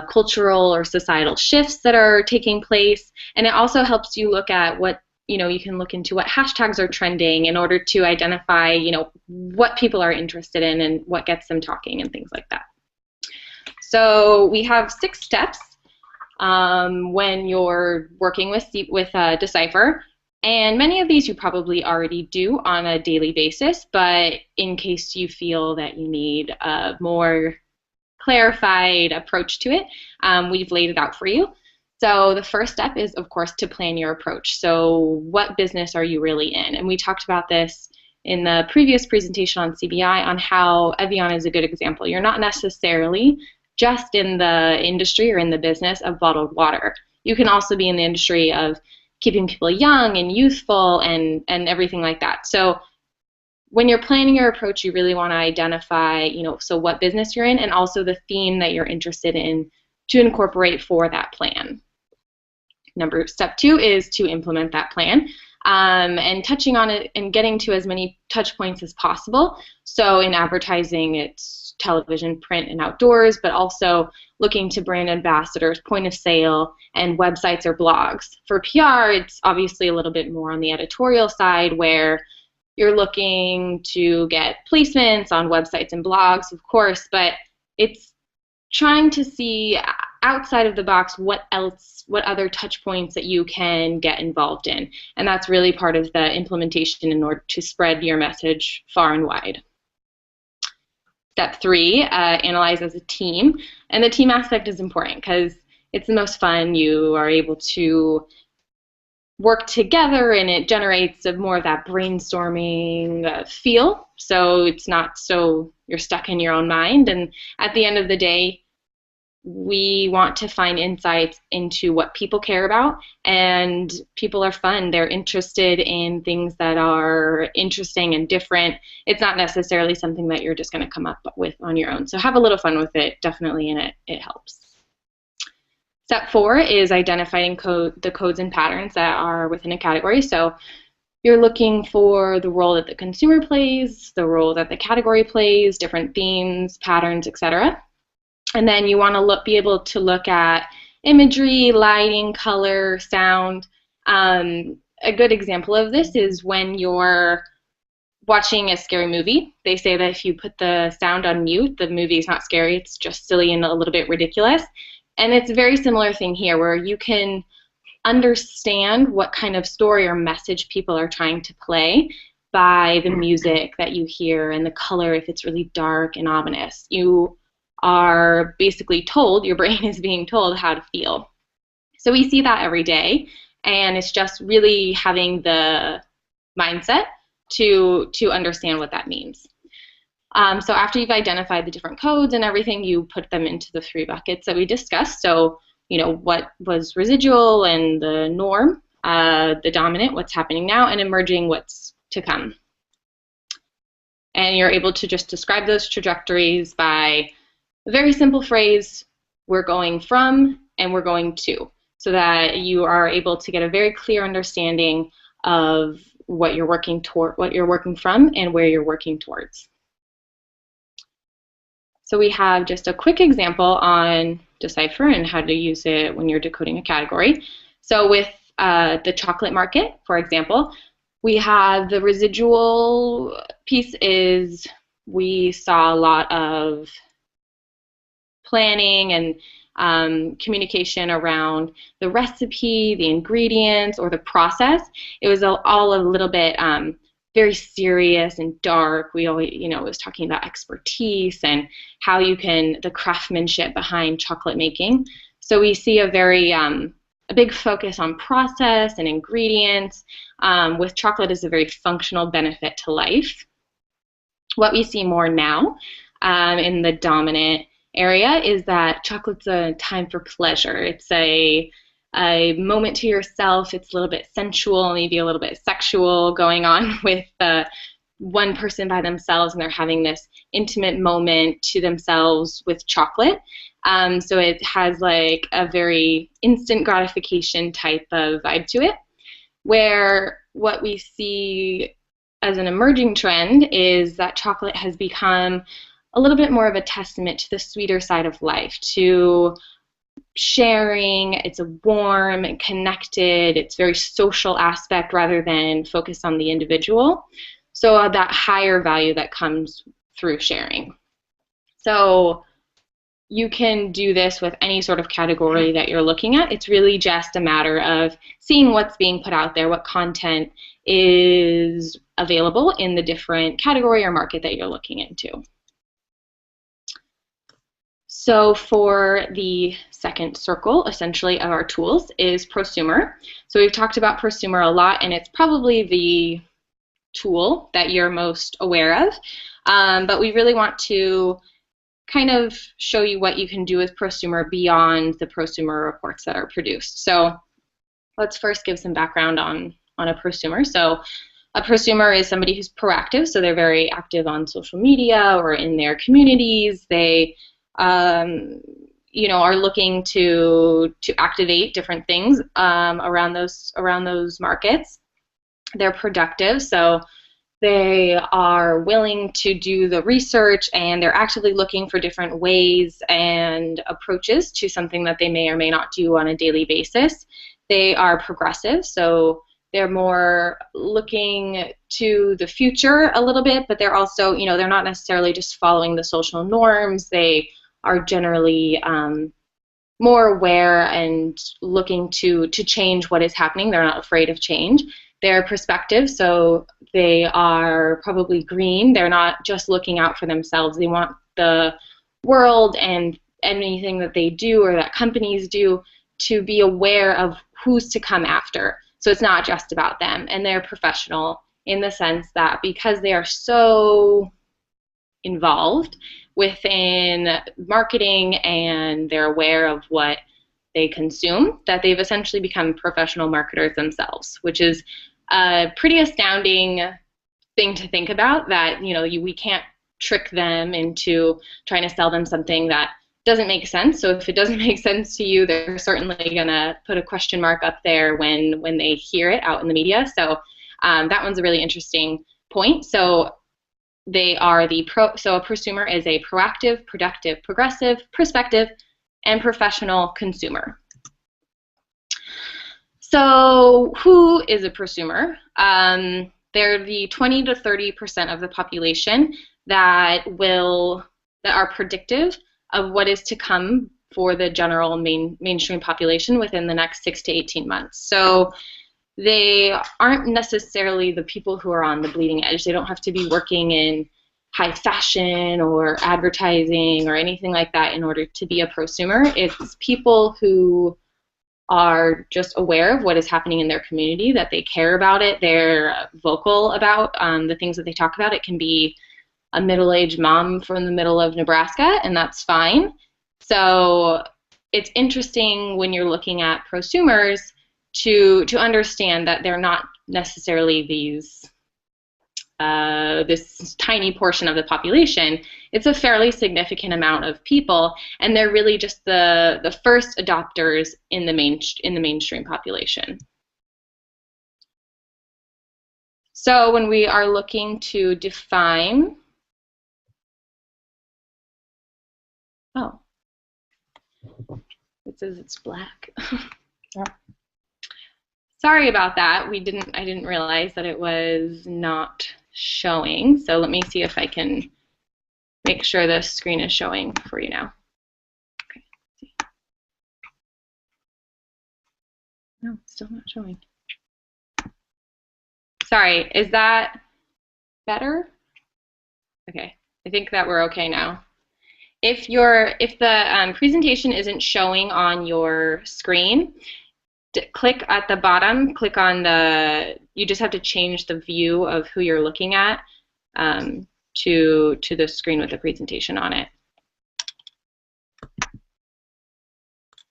cultural or societal shifts that are taking place, and it also helps you look at what you can look into what hashtags are trending in order to identify what people are interested in and what gets them talking and things like that. So we have 6 steps when you're working with Decipher, and many of these you probably already do on a daily basis, but in case you feel that you need a more clarified approach to it, we've laid it out for you. So the first step is, of course, to plan your approach. So what business are you really in? And we talked about this in the previous presentation on CBI on how Evian is a good example. You're not necessarily just in the industry or in the business of bottled water. You can also be in the industry of keeping people young and youthful and everything like that. So when you're planning your approach, you really want to identify, so what business you're in and also the theme that you're interested in to incorporate for that plan. Step 2 is to implement that plan and touching on it and getting to as many touch points as possible. So in advertising, it's television, print, and outdoors, but also looking to brand ambassadors, point of sale, and websites or blogs. For PR, it's obviously a little bit more on the editorial side where you're looking to get placements on websites and blogs, of course, but it's trying to see outside of the box what other touch points that you can get involved in. And that's really part of the implementation in order to spread your message far and wide. Step 3, analyze as a team. And the team aspect is important because it's the most fun. You are able to work together and it generates more of that brainstorming feel. So it's not so you're stuck in your own mind. And at the end of the day, we want to find insights into what people care about, and people are fun. They're interested in things that are interesting and different. It's not necessarily something that you're just going to come up with on your own. So have a little fun with it, definitely, and it helps. Step 4 is identifying the codes and patterns that are within a category. So you're looking for the role that the consumer plays, the role that the category plays, different themes, patterns, etc. And then you want to be able to look at imagery, lighting, color, sound. A good example of this is when you're watching a scary movie. They say that if you put the sound on mute, the movie is not scary, it's just silly and a little bit ridiculous. And it's a very similar thing here, where you can understand what kind of story or message people are trying to play by the music that you hear and the color, if it's really dark and ominous. You are basically told, your brain is being told how to feel. So we see that every day, and it's just really having the mindset to understand what that means. So after you've identified the different codes and everything, you put them into the 3 buckets that we discussed. So, what was residual and the norm, the dominant, what's happening now, and emerging, what's to come. And you're able to just describe those trajectories by a very simple phrase: we're going from and we're going to, so that you are able to get a very clear understanding of what you're working toward, what you're working from, and where you're working towards. So we have just a quick example on Decipher and how to use it when you're decoding a category. So with the chocolate market, for example, we have the residual piece is we saw a lot of planning and communication around the recipe, the ingredients, or the process. It was all a little bit very serious and dark. We always, was talking about expertise and how you can, the craftsmanship behind chocolate making. So we see a very, a big focus on process and ingredients, with chocolate as a very functional benefit to life. What we see more now in the dominant area is that chocolate's a time for pleasure. It's a moment to yourself. It's a little bit sensual, maybe a little bit sexual going on with one person by themselves, and they're having this intimate moment to themselves with chocolate. So it has like a very instant gratification type of vibe to it, where what we see as an emerging trend is that chocolate has become a little bit more of a testament to the sweeter side of life, to sharing. It's a warm and connected, it's very social aspect rather than focused on the individual. So that higher value that comes through sharing. So you can do this with any sort of category that you're looking at. It's really just a matter of seeing what's being put out there, what content is available in the different category or market that you're looking into. So for the second circle, essentially, of our tools is Prosumer. So we've talked about Prosumer a lot, and it's probably the tool that you're most aware of. But we really want to kind of show you what you can do with Prosumer beyond the Prosumer reports that are produced. So let's first give some background on a Prosumer. So a Prosumer is somebody who's proactive, so they're very active on social media or in their communities. They are looking to activate different things around those markets. They're productive, so they are willing to do the research, and they're actively looking for different ways and approaches to something that they may or may not do on a daily basis. They are progressive, so they're more looking to the future a little bit, but they're also, they're not necessarily just following the social norms. They are generally more aware and looking to change what is happening. They're not afraid of change. They're perspective, so they are probably green. They're not just looking out for themselves. They want the world and anything that they do or that companies do to be aware of who's to come after. So it's not just about them. And they're professional in the sense that because they are so involved within marketing and they're aware of what they consume, that they've essentially become professional marketers themselves, which is a pretty astounding thing to think about, that we can't trick them into trying to sell them something that doesn't make sense. So if it doesn't make sense to you, they're certainly gonna put a question mark up there when they hear it out in the media. So that one's a really interesting point. So they are so a prosumer is a proactive, productive, progressive, prospective, and professional consumer. So who is a prosumer? They're the 20 to 30% of the population that are predictive of what is to come for the general mainstream population within the next 6 to 18 months. So they aren't necessarily the people who are on the bleeding edge. They don't have to be working in high fashion or advertising or anything like that in order to be a prosumer. It's people who are just aware of what is happening in their community, that they care about it, they're vocal about the things that they talk about. It can be a middle-aged mom from the middle of Nebraska, and that's fine. So it's interesting when you're looking at prosumers to understand that they're not necessarily this tiny portion of the population. It's a fairly significant amount of people, and they're really just the first adopters in the mainstream population. So when we are looking to define, it says it's black. Yeah. Sorry about that. I didn't realize that it was not showing. So let me see if I can make sure the screen is showing for you now. Okay. No, still not showing. Sorry, is that better? Okay, I think that we're okay now. If the presentation isn't showing on your screen, click at the bottom, click on you just have to change the view of who you're looking at to the screen with the presentation on it.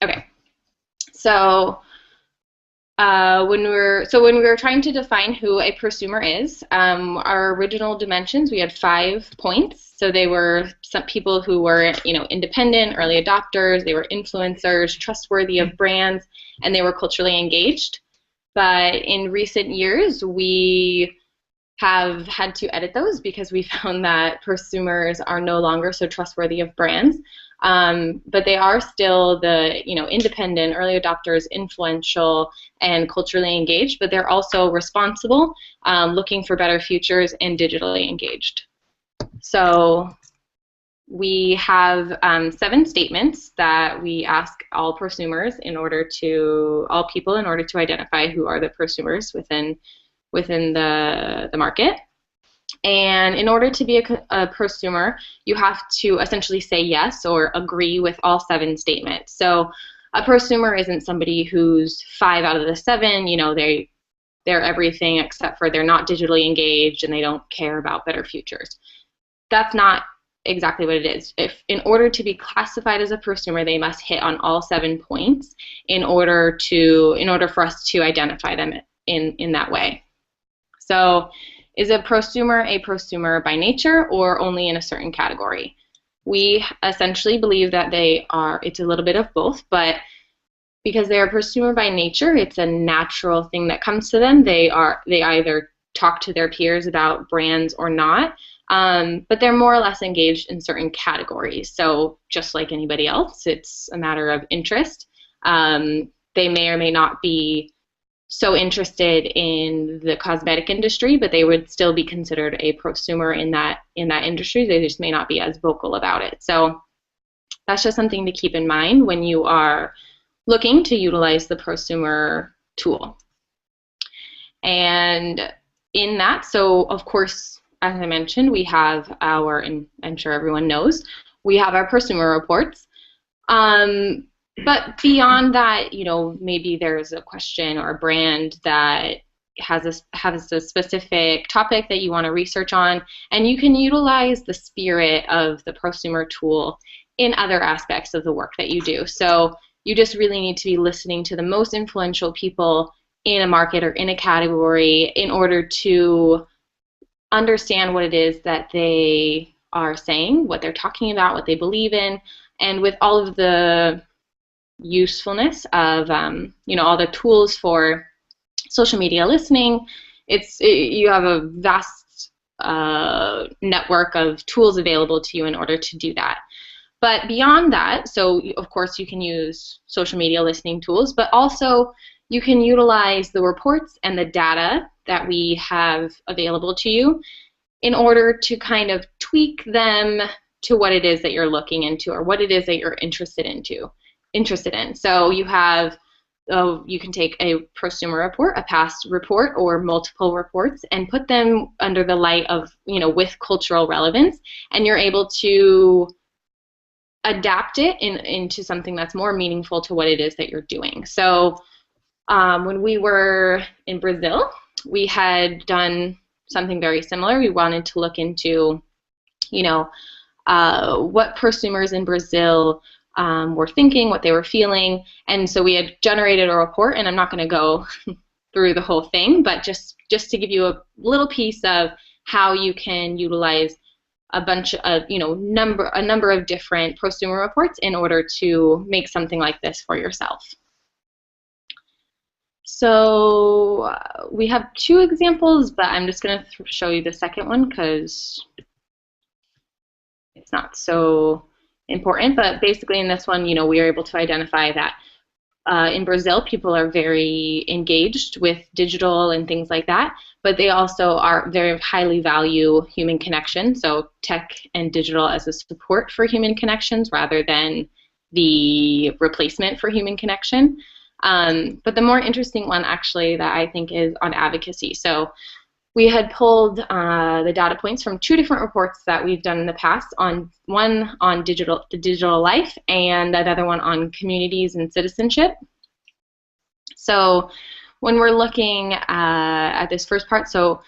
Okay, so when we were trying to define who a prosumer is, our original dimensions, we had 5 points. So they were some people who were, independent, early adopters, they were influencers, trustworthy of brands, and they were culturally engaged. But in recent years, we have had to edit those because we found that prosumers are no longer so trustworthy of brands. But they are still the independent, early adopters, influential, and culturally engaged, but they're also responsible, looking for better futures, and digitally engaged. So we have 7 statements that we ask all prosumers all people in order to identify who are the prosumers within the market. And in order to be a prosumer, you have to essentially say yes or agree with all 7 statements. So a prosumer isn't somebody who's 5 out of the 7, they're everything except for they're not digitally engaged and they don't care about better futures. That's not exactly what it is. In order to be classified as a prosumer, they must hit on all 7 points in order for us to identify them in that way. So is a prosumer by nature or only in a certain category? We essentially believe that it's a little bit of both, but because they're a prosumer by nature, it's a natural thing that comes to them. They either talk to their peers about brands or not, but they're more or less engaged in certain categories. So just like anybody else, it's a matter of interest. They may or may not be so interested in the cosmetic industry, but they would still be considered a prosumer in that industry. They just may not be as vocal about it. So that's just something to keep in mind when you are looking to utilize the prosumer tool. And in that, so of course, as I mentioned, we have and I'm sure everyone knows, we have our prosumer reports. But beyond that, maybe there's a question or a brand that has a specific topic that you want to research on, and you can utilize the spirit of the prosumer tool in other aspects of the work that you do. So you just really need to be listening to the most influential people in a market or in a category in order to understand what it is that they are saying, what they're talking about, what they believe in, and with all of the usefulness of all the tools for social media listening, you have a vast network of tools available to you in order to do that. But beyond that, so of course you can use social media listening tools, but also you can utilize the reports and the data that we have available to you in order to kind of tweak them to what it is that you're looking into or what it is that you're interested in. So you have, you can take a prosumer report, a past report, or multiple reports and put them under the light of, with cultural relevance, and you're able to adapt it into something that's more meaningful to what it is that you're doing. So when we were in Brazil, we had done something very similar. We wanted to look into, what prosumers in Brazil were thinking, what they were feeling, and so we had generated a report, and I'm not going to go through the whole thing, but just to give you a little piece of how you can utilize a bunch of, a number of different prosumer reports in order to make something like this for yourself. So we have two examples, but I'm just going to show you the second one because it's not so important. But basically in this one, we were able to identify that in Brazil, people are very engaged with digital and things like that, but they also are very highly value human connection, so tech and digital as a support for human connections rather than the replacement for human connection. But the more interesting one actually that I think is on advocacy. So we had pulled the data points from two different reports that we've done in the past, one on the digital life and another one on communities and citizenship. So when we're looking at this first part, so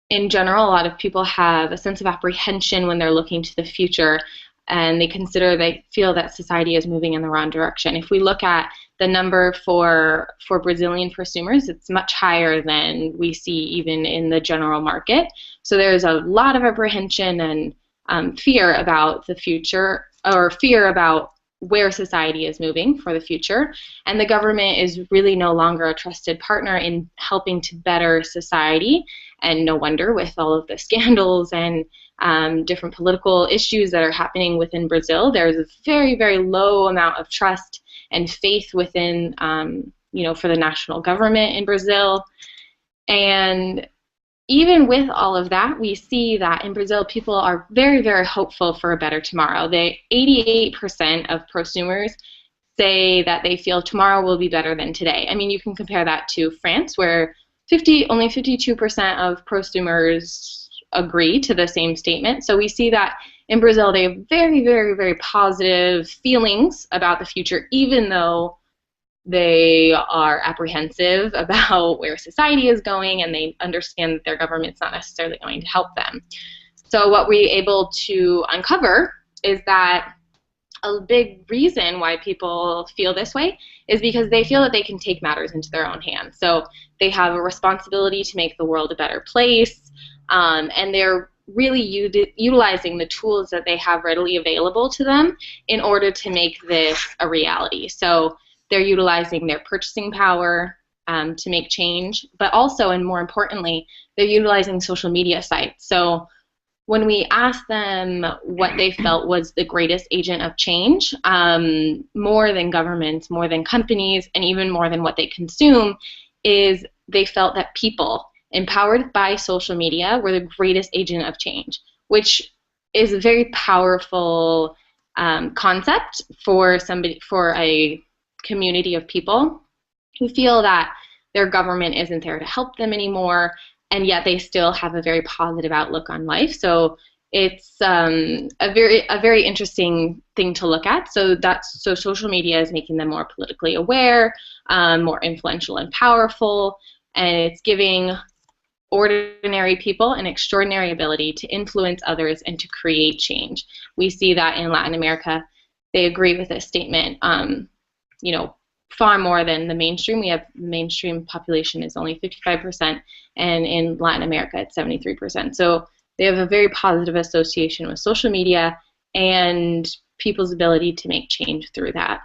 in general, a lot of people have a sense of apprehension when they're looking to the future, and they feel that society is moving in the wrong direction. If we look at the number for Brazilian prosumers, it's much higher than we see even in the general market. So there's a lot of apprehension and fear about the future, or fear about where society is moving for the future. And the government is really no longer a trusted partner in helping to better society. And no wonder, with all of the scandals and different political issues that are happening within Brazil, there's a very, very low amount of trust and faith within, for the national government in Brazil. And even with all of that, we see that in Brazil, people are very, very hopeful for a better tomorrow. 88% of prosumers say that they feel tomorrow will be better than today. I mean, you can compare that to France, where only 52% of prosumers agree to the same statement. So we see that in Brazil, they have very, very, very positive feelings about the future, even though they are apprehensive about where society is going, and they understand that their government's not necessarily going to help them. So what we're able to uncover is that a big reason why people feel this way is because they feel that they can take matters into their own hands. So they have a responsibility to make the world a better place, and they're really utilizing the tools that they have readily available to them in order to make this a reality. So they're utilizing their purchasing power to make change, but also, and more importantly, they're utilizing social media sites. So when we asked them what they felt was the greatest agent of change, more than governments, more than companies, and even more than what they consume, is they felt that people empowered by social media were the greatest agent of change, which is a very powerful concept for a community of people who feel that their government isn't there to help them anymore, and yet they still have a very positive outlook on life. So it's a very interesting thing to look at. So social media is making them more politically aware, more influential and powerful, and it's giving ordinary people an extraordinary ability to influence others and to create change. We see that in Latin America. They agree with this statement. Far more than the mainstream. We have the mainstream population is only 55%, and in Latin America it's 73%. So they have a very positive association with social media and people's ability to make change through that.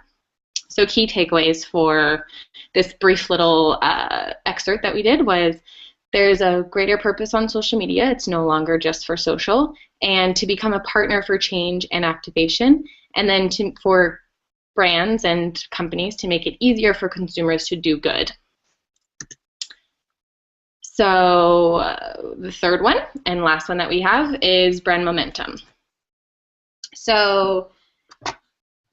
So key takeaways for this brief little excerpt that we did was There's a greater purpose on social media. It's no longer just for social, and to become a partner for change and activation, and then for brands and companies to make it easier for consumers to do good. So the third one and last one that we have is brand momentum. So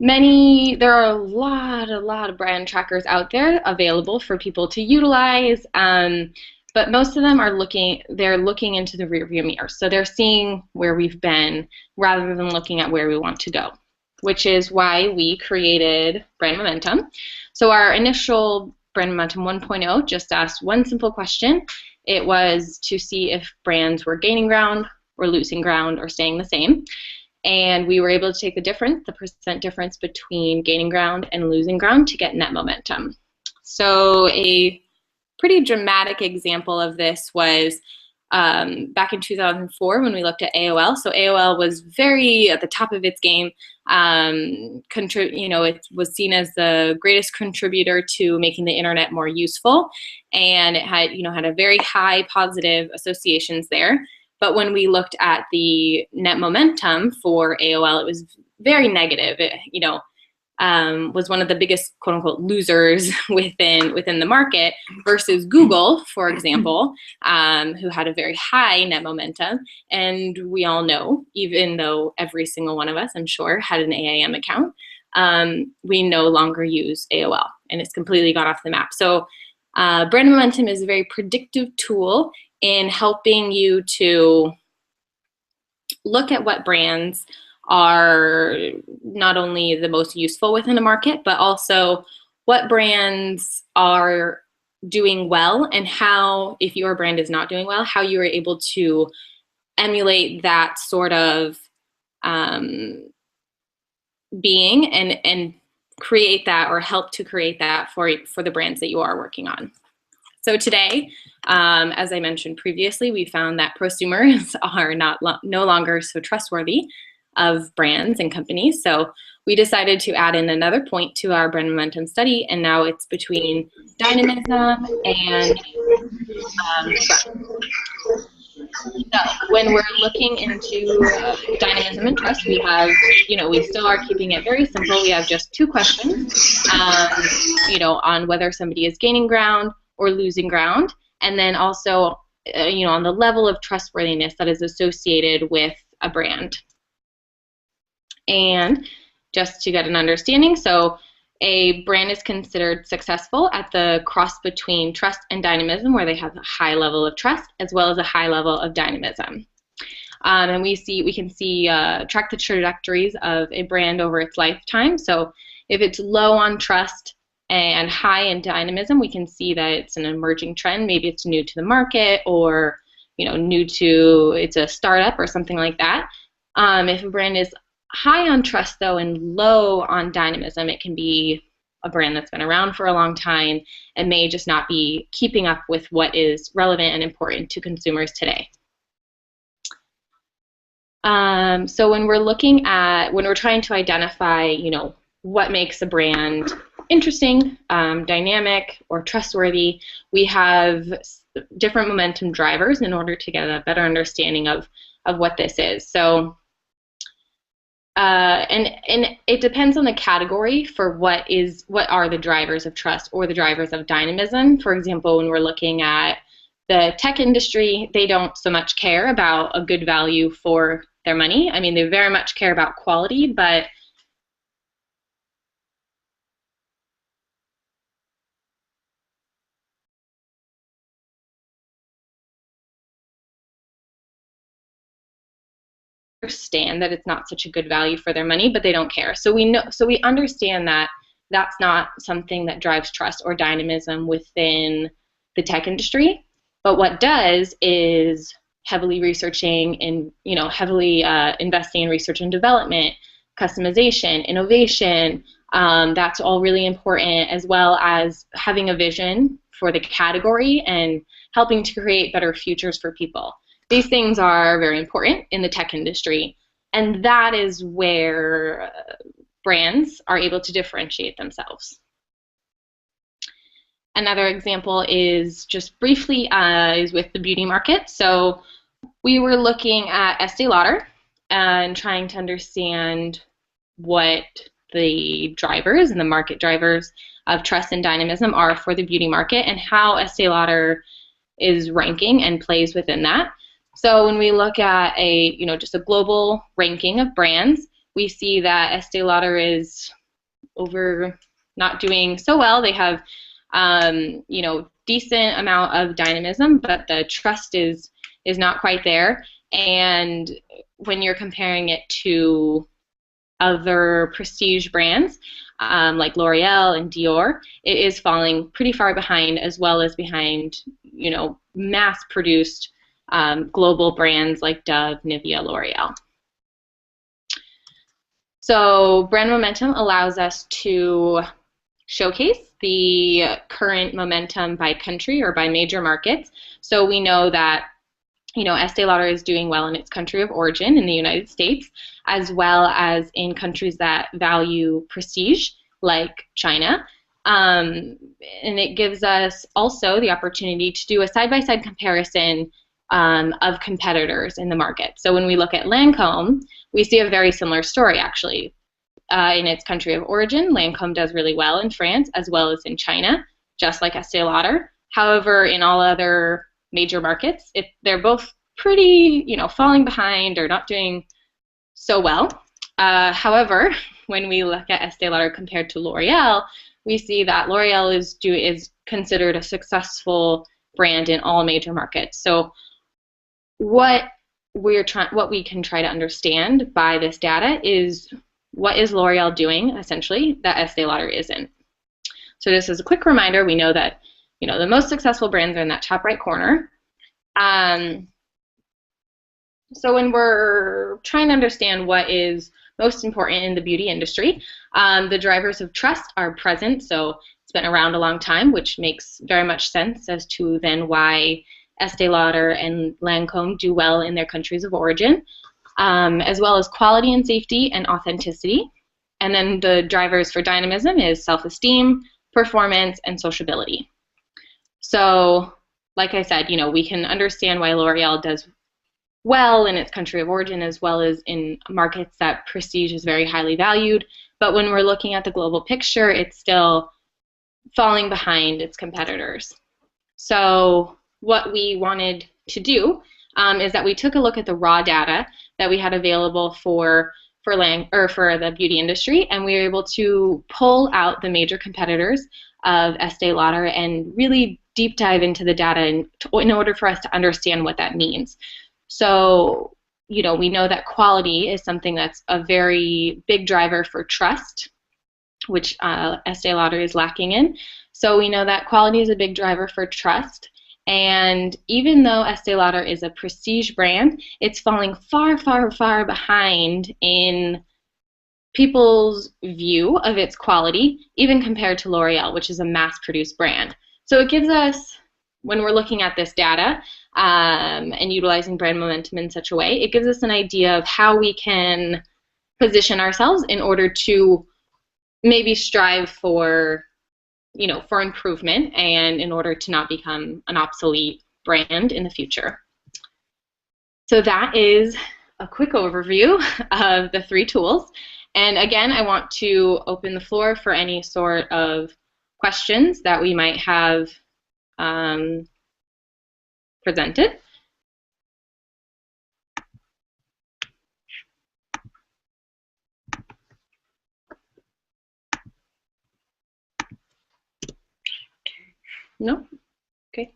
there are a lot of brand trackers out there available for people to utilize, but most of them are looking into the rearview mirror. So they're seeing where we've been rather than looking at where we want to go, which is why we created Brand Momentum. So our initial Brand Momentum 1.0 just asked one simple question. It was to see if brands were gaining ground or losing ground or staying the same. And we were able to take the percent difference between gaining ground and losing ground to get net momentum. So a pretty dramatic example of this was back in 2004 when we looked at AOL. So AOL was very at the top of its game. It was seen as the greatest contributor to making the internet more useful, and it had a very high positive associations there. But when we looked at the net momentum for AOL, it was very negative. It, was one of the biggest quote unquote losers within the market versus Google, for example, who had a very high net momentum. And we all know, even though every single one of us, I'm sure, had an AIM account, we no longer use AOL, and it's completely gone off the map. So brand momentum is a very predictive tool in helping you to look at what brands are not only the most useful within a market, but also what brands are doing well, and how, if your brand is not doing well, how you are able to emulate that sort of being and create that, or help to create that for the brands that you are working on. So today, as I mentioned previously, we found that prosumers are no longer so trustworthy of brands and companies. So we decided to add in another point to our brand momentum study, and now it's between dynamism and trust. So when we're looking into dynamism and trust, we have, we still are keeping it very simple. We have just two questions, on whether somebody is gaining ground or losing ground, and then also, on the level of trustworthiness that is associated with a brand. And just to get an understanding, so a brand is considered successful at the cross between trust and dynamism, where they have a high level of trust as well as a high level of dynamism. And we can track the trajectories of a brand over its lifetime. So if it's low on trust and high in dynamism, we can see that it's an emerging trend. Maybe it's new to the market, or it's a startup or something like that. If a brand is high on trust though and low on dynamism, it can be a brand that's been around for a long time and may just not be keeping up with what is relevant and important to consumers today. So when we're trying to identify, what makes a brand interesting, dynamic, or trustworthy, we have different momentum drivers in order to get a better understanding of what this is. So and it depends on the category for what are the drivers of trust or the drivers of dynamism. For example, when we're looking at the tech industry, they don't so much care about a good value for their money. I mean, they very much care about quality, but understand that it's not such a good value for their money, but they don't care. So we understand that that's not something that drives trust or dynamism within the tech industry. But what does is heavily researching and heavily investing in research and development, customization, innovation. That's all really important, as well as having a vision for the category and helping to create better futures for people. These things are very important in the tech industry, and that is where brands are able to differentiate themselves. Another example is just briefly is with the beauty market. So we were looking at Estee Lauder and trying to understand what the drivers and the market drivers of trust and dynamism are for the beauty market and how Estee Lauder is ranking and plays within that. So when we look at just a global ranking of brands, we see that Estee Lauder is not doing so well. They have decent amount of dynamism, but the trust is not quite there. And when you're comparing it to other prestige brands like L'Oreal and Dior, it is falling pretty far behind, as well as behind, mass-produced global brands like Dove, Nivea, L'Oreal. So brand momentum allows us to showcase the current momentum by country or by major markets. So we know that Estee Lauder is doing well in its country of origin in the United States, as well as in countries that value prestige, like China. And it gives us also the opportunity to do a side-by-side comparison of competitors in the market. So when we look at Lancôme, we see a very similar story, actually. In its country of origin, Lancôme does really well in France, as well as in China, just like Estee Lauder. However, in all other major markets, they're both pretty, falling behind or not doing so well. However, when we look at Estee Lauder compared to L'Oreal, we see that L'Oreal is considered a successful brand in all major markets. So what we can try to understand by this data is, what is L'Oreal doing, essentially, that Estee Lauder isn't? So just as a quick reminder, we know that the most successful brands are in that top right corner. So when we're trying to understand what is most important in the beauty industry, the drivers of trust are present. So it's been around a long time, which makes very much sense as to then why Estee Lauder and Lancôme do well in their countries of origin, as well as quality and safety and authenticity. And then the drivers for dynamism is self-esteem, performance, and sociability. So, like I said, we can understand why L'Oreal does well in its country of origin, as well as in markets that prestige is very highly valued. But when we're looking at the global picture, it's still falling behind its competitors. So what we wanted to do is that we took a look at the raw data that we had available for the beauty industry, and we were able to pull out the major competitors of Estee Lauder and really deep dive into the data in order for us to understand what that means. So, we know that quality is something that's a very big driver for trust, which Estee Lauder is lacking in. So we know that quality is a big driver for trust. And even though Estee Lauder is a prestige brand, it's falling far, far, far behind in people's view of its quality, even compared to L'Oreal, which is a mass-produced brand. So it gives us, when we're looking at this data and utilizing brand momentum in such a way, it gives us an idea of how we can position ourselves in order to maybe strive for improvement, and in order to not become an obsolete brand in the future. So that is a quick overview of the 3 tools. And again, I want to open the floor for any sort of questions that we might have presented. No? Okay.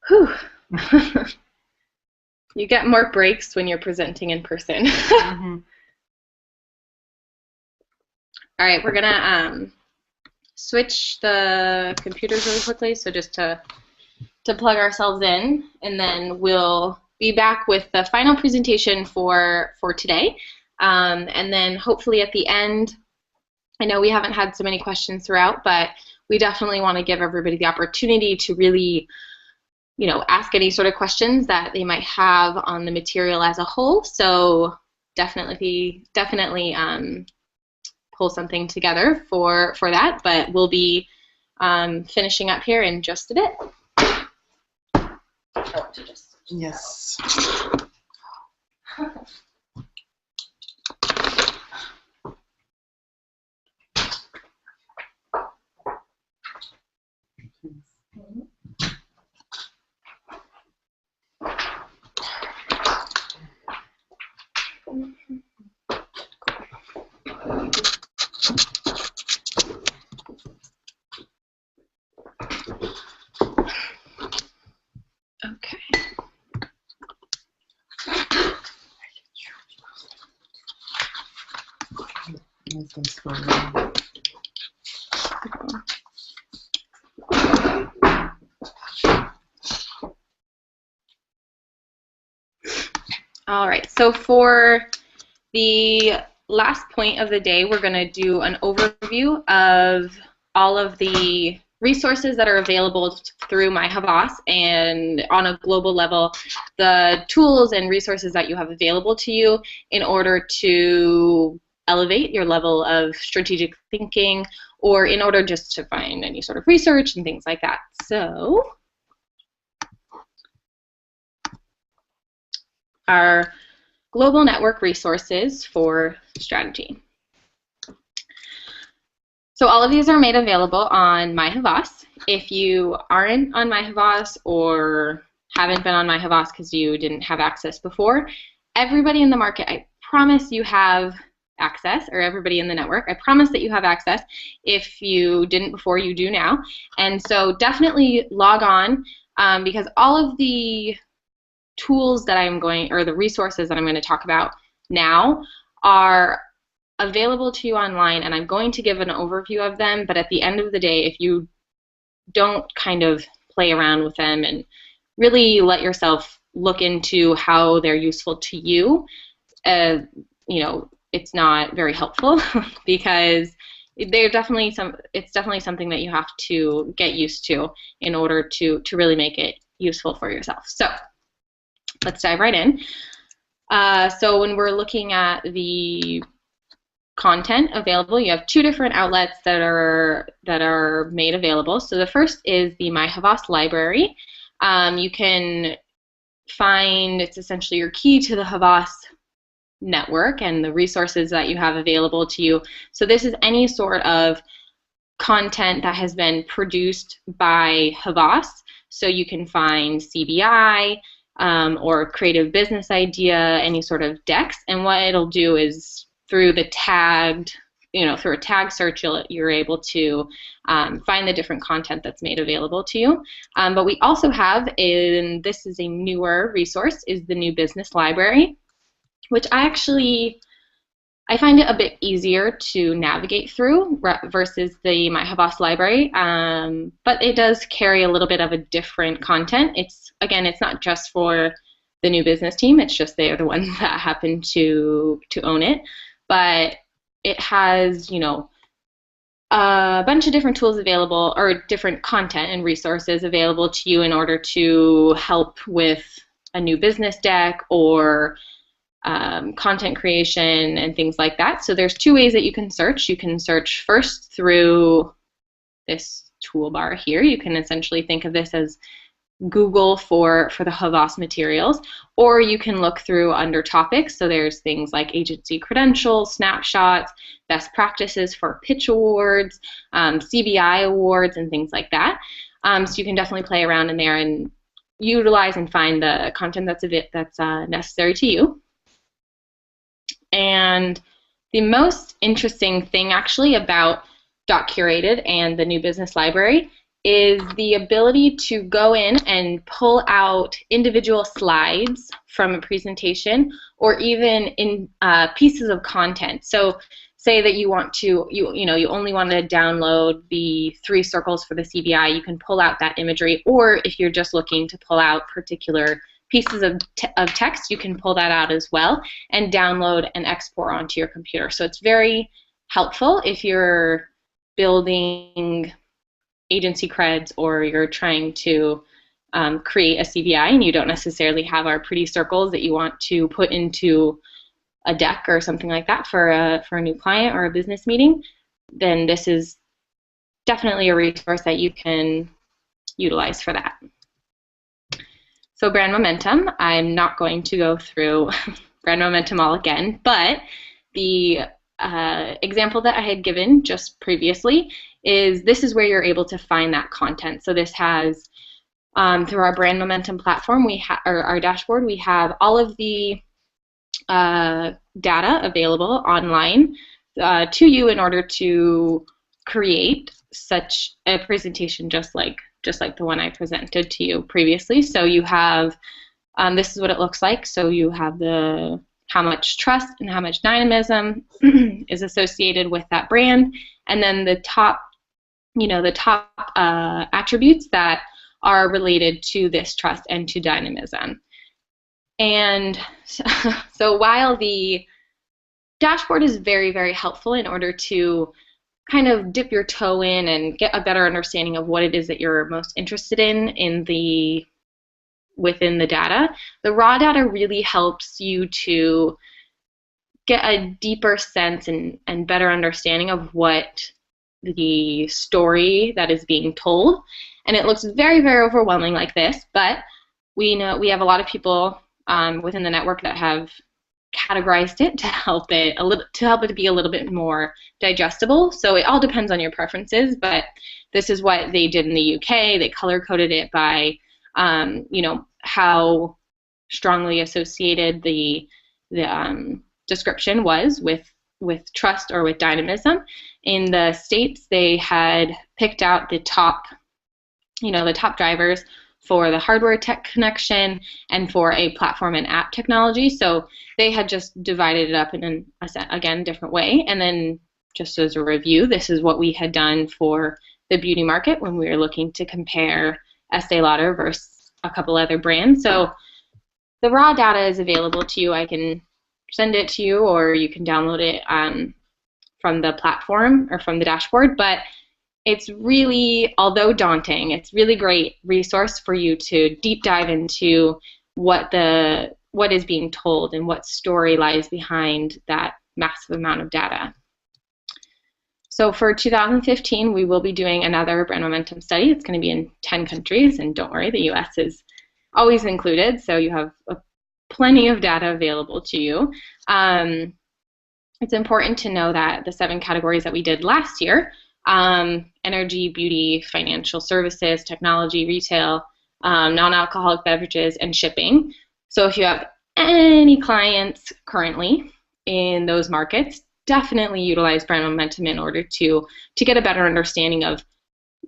Whew. You get more breaks when you're presenting in person. Mm-hmm. All right, we're gonna switch the computers really quickly, so just to plug ourselves in, and then we'll be back with the final presentation for today. And then hopefully at the end, I know we haven't had so many questions throughout, but we definitely want to give everybody the opportunity to really, ask any sort of questions that they might have on the material as a whole. So definitely pull something together for that. But we'll be finishing up here in just a bit. Yes. Okay. All right, so for the last point of the day, we're going to do an overview of all of the resources that are available through my Havas, and on a global level, the tools and resources that you have available to you in order to elevate your level of strategic thinking, or in order just to find any sort of research and things like that. So our global network resources for strategy. So all of these are made available on My Havas. If you aren't on My Havas or haven't been on My Havas because you didn't have access before, everybody in the market, I promise you have access, or everybody in the network, I promise that you have access. If you didn't before, you do now. And so definitely log on, because all of the tools that I'm going, or the resources that I'm going to talk about now, are available to you online, and I'm going to give an overview of them. But at the end of the day, if you don't kind of play around with them and really let yourself look into how they're useful to you, you know, it's not very helpful because it's definitely something that you have to get used to in order to really make it useful for yourself. So let's dive right in. So when we're looking at the content available, you have two different outlets that are made available. So the first is the My Havas library. You can find, it's essentially your key to the Havas network and the resources that you have available to you. So this is any sort of content that has been produced by Havas. So you can find CBI, or creative business idea, any sort of decks, and what it'll do is through the tagged, through a tag search, you're able to find the different content that's made available to you. But we also have, and this is a newer resource, is the New Business Library, which I find it a bit easier to navigate through versus the My Havas library, but it does carry a little bit of a different content. Again, it's not just for the new business team, it's just they are the ones that happen to own it, but it has, a bunch of different tools available, or different content and resources available to you in order to help with a new business deck or content creation and things like that. So there's two ways that you can search. You can search first through this toolbar here. You can essentially think of this as Google for the Havas materials, or you can look through under topics. So there's things like agency credentials, snapshots, best practices for pitch awards, CBI awards, and things like that. So you can definitely play around in there and utilize and find the content that's necessary to you. And the most interesting thing actually about .curated and the New Business Library is the ability to go in and pull out individual slides from a presentation, or even in pieces of content. So say that you want to, you only want to download the 3 circles for the CBI, you can pull out that imagery, or if you're just looking to pull out particular pieces of text, you can pull that out as well and download and export onto your computer. So it's very helpful if you're building agency creds, or you're trying to create a CBI and you don't necessarily have our pretty circles that you want to put into a deck or something like that for a new client or a business meeting, then this is definitely a resource that you can utilize for that. So brand momentum, I'm not going to go through brand momentum all again, but the example that I had given just previously is this is where you're able to find that content. So this has, through our brand momentum platform, or our dashboard, we have all of the data available online to you in order to create such a presentation just like the one I presented to you previously. So you have, this is what it looks like. So you have how much trust and how much dynamism is associated with that brand, and then the top attributes that are related to this trust and to dynamism. And so while the dashboard is very, very helpful in order to kind of dip your toe in and get a better understanding of what it is that you're most interested in within the data, the raw data really helps you to get a deeper sense and better understanding of what the story that is being told. And it looks very, very overwhelming like this, but we know we have a lot of people within the network that have categorized it to help it to be a little bit more digestible. So it all depends on your preferences, but this is what they did in the UK. They color coded it by how strongly associated the description was with trust or with dynamism. In the States, they had picked out the top drivers for the hardware tech connection and for a platform and app technology. So they had just divided it up in a different way. And then just as a review, this is what we had done for the beauty market when we were looking to compare Estee Lauder versus a couple other brands. So the raw data is available to you. I can send it to you, or you can download it from the platform or from the dashboard. But it's really, although daunting, it's really great resource for you to deep dive into what is being told and what story lies behind that massive amount of data. So for 2015, we will be doing another brand momentum study. It's going to be in 10 countries, and don't worry, the US is always included, so you have plenty of data available to you. It's important to know that the 7 categories that we did last year, energy, beauty, financial services, technology, retail, non-alcoholic beverages, and shipping. So if you have any clients currently in those markets, definitely utilize brand momentum in order to get a better understanding of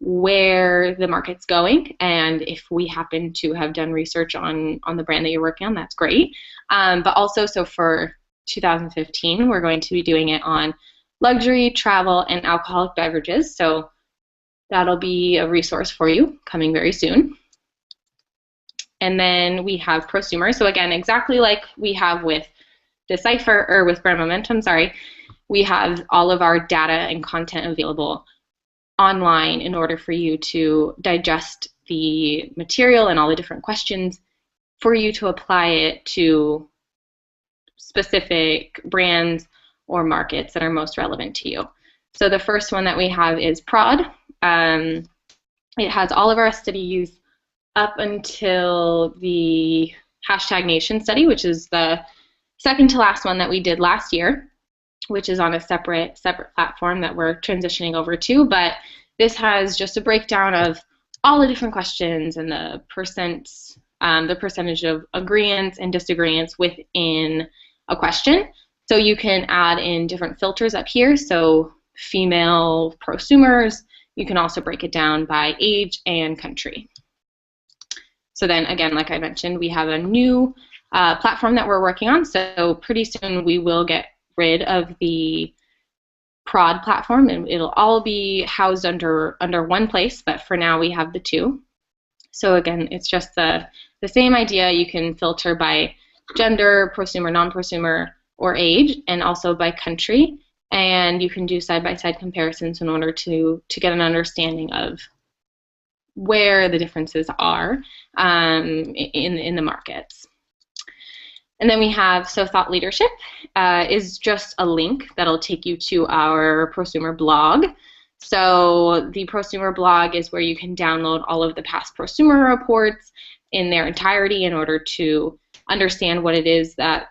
where the market's going. And if we happen to have done research on the brand that you're working on, that's great. But also, so for 2015, we're going to be doing it on luxury, travel, and alcoholic beverages. So that'll be a resource for you coming very soon. And then we have Prosumer. So again, exactly like we have with Decipher, or with Brand Momentum, sorry, we have all of our data and content available online in order for you to digest the material and all the different questions for you to apply it to specific brands or markets that are most relevant to you. So the first one that we have is Prod. It has all of our studies up until the #Nation study, which is the second to last one that we did last year, which is on a separate platform that we're transitioning over to. But this has just a breakdown of all the different questions and the percentage of agreements and disagreements within a question. So you can add in different filters up here. So female prosumers, you can also break it down by age and country. So then again, like I mentioned, we have a new platform that we're working on. So pretty soon we will get rid of the Prod platform, and it'll all be housed under one place, but for now we have the two. So again, it's just the same idea. You can filter by gender, prosumer, non-prosumer, or age, and also by country, and you can do side-by-side comparisons in order to get an understanding of where the differences are in the markets. And then we have Thought Leadership is just a link that'll take you to our Prosumer blog. So the Prosumer blog is where you can download all of the past Prosumer reports in their entirety in order to understand what it is that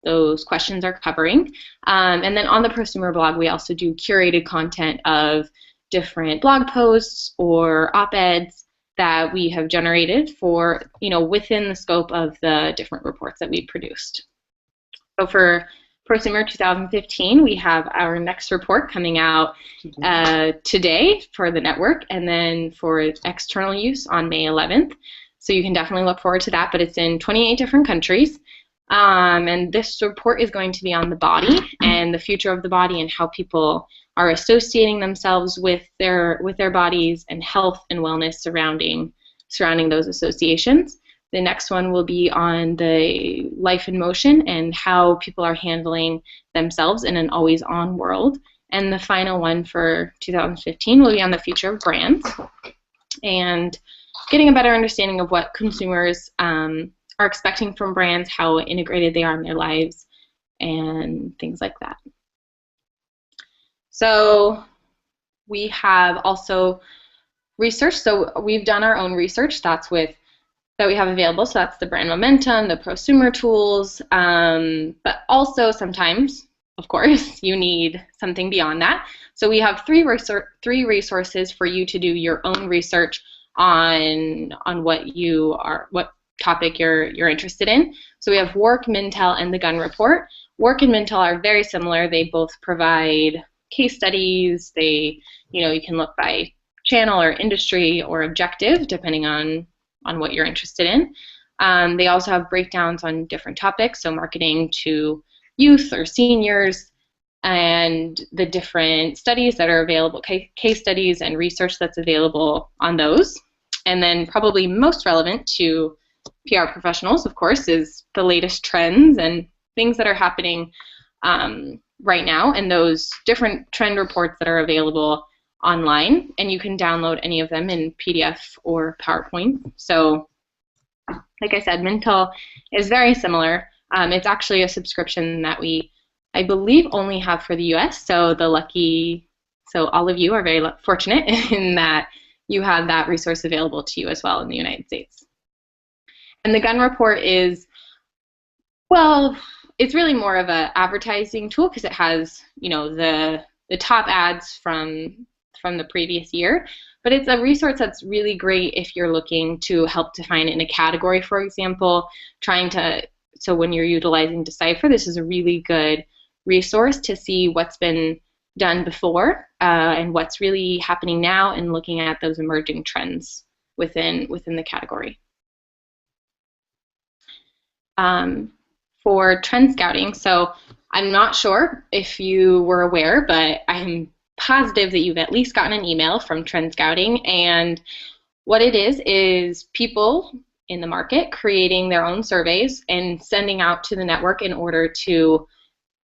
those questions are covering. And then on the Prosumer blog, we also do curated content of different blog posts or op-eds that we have generated for, within the scope of the different reports that we produced. So for Prosumer 2015, we have our next report coming out today for the network, and then for external use on May 11th. So you can definitely look forward to that, but it's in 28 different countries. And this report is going to be on the body and the future of the body and how people are associating themselves with their bodies and health and wellness surrounding those associations. The next one will be on the life in motion and how people are handling themselves in an always-on world. And the final one for 2015 will be on the future of brands and getting a better understanding of what consumers are expecting from brands, how integrated they are in their lives, and things like that. So we have also research. So we've done our own research that we have available. So that's the brand momentum, the prosumer tools, but also sometimes, of course, you need something beyond that. So we have three resources for you to do your own research on what topic you're interested in. So we have Work, Mintel, and the Gun Report. Work and Mintel are very similar. They both provide case studies. You can look by channel or industry or objective, depending on what you're interested in. They also have breakdowns on different topics, so marketing to youth or seniors, and the different studies that are available, case studies and research that's available on those. And then probably most relevant to PR professionals, of course, is the latest trends and things that are happening right now, and those different trend reports that are available online, and you can download any of them in PDF or PowerPoint. So like I said, Mintel is very similar. It's actually a subscription that I believe only have for the US, so all of you are very fortunate in that you have that resource available to you as well in the United States. And the Gun Report is, well, it's really more of an advertising tool because it has, the top ads from the previous year. But it's a resource that's really great if you're looking to help define in a category, for example, so when you're utilizing Decipher, this is a really good resource to see what's been done before and what's really happening now, and looking at those emerging trends within the category. For trend scouting, so I'm not sure if you were aware, but I'm positive that you've at least gotten an email from Trend Scouting, and what it is people in the market creating their own surveys and sending out to the network in order to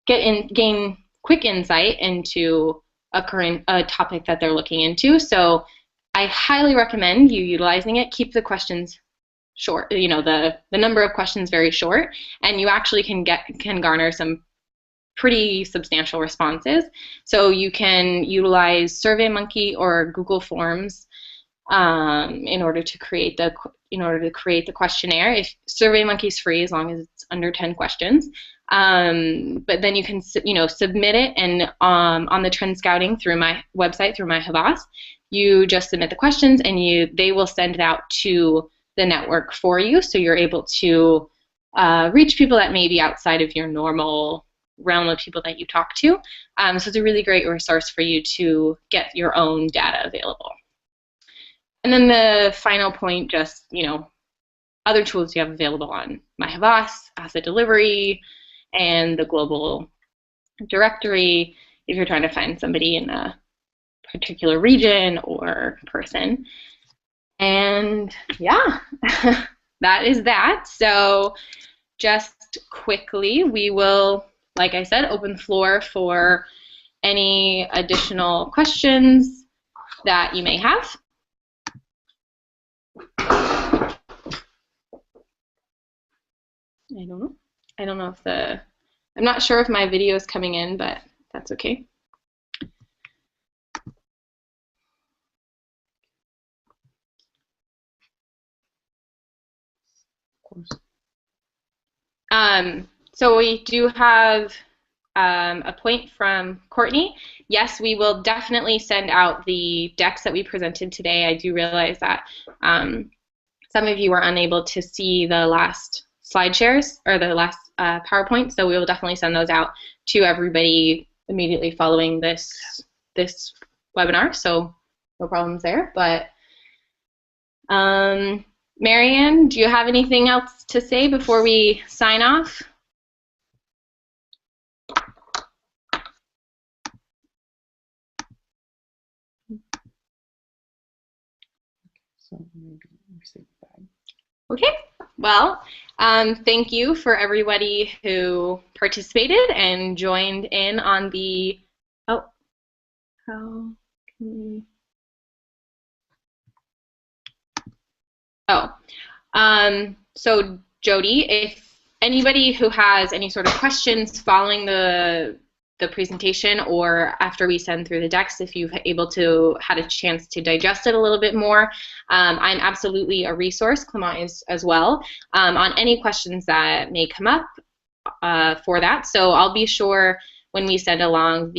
gain quick insight into a topic that they're looking into. So I highly recommend you utilizing it. Keep the questions short, the number of questions very short, and you actually can garner some pretty substantial responses. So you can utilize SurveyMonkey or Google Forms in order to create the questionnaire. If SurveyMonkey is free as long as it's under 10 questions, but then you can submit it, and on the Trend Scouting through my website, through my Havas, you just submit the questions and they will send it out to the network for you, so you're able to reach people that may be outside of your normal realm of people that you talk to. So it's a really great resource for you to get your own data available. And then the final point, just other tools you have available on My Havas, Asset Delivery, and the global directory if you're trying to find somebody in a particular region or person. And yeah, that is that. So just quickly, we will, like I said, open the floor for any additional questions that you may have. I don't know. I don't know if I'm not sure if my video is coming in, but that's okay. So we do have a point from Courtney. Yes, we will definitely send out the decks that we presented today. I do realize that some of you were unable to see the last slide shares or the last PowerPoint, so we will definitely send those out to everybody immediately following this webinar, so no problems there. But Marian, do you have anything else to say before we sign off? So maybe we say bye. Okay, well, thank you for everybody who participated and joined in on the, oh, how can we, so Jody, if anybody who has any sort of questions following the presentation or after we send through the decks, if you've had a chance to digest it a little bit more, I'm absolutely a resource, Clement is as well, on any questions that may come up for that. So I'll be sure when we send along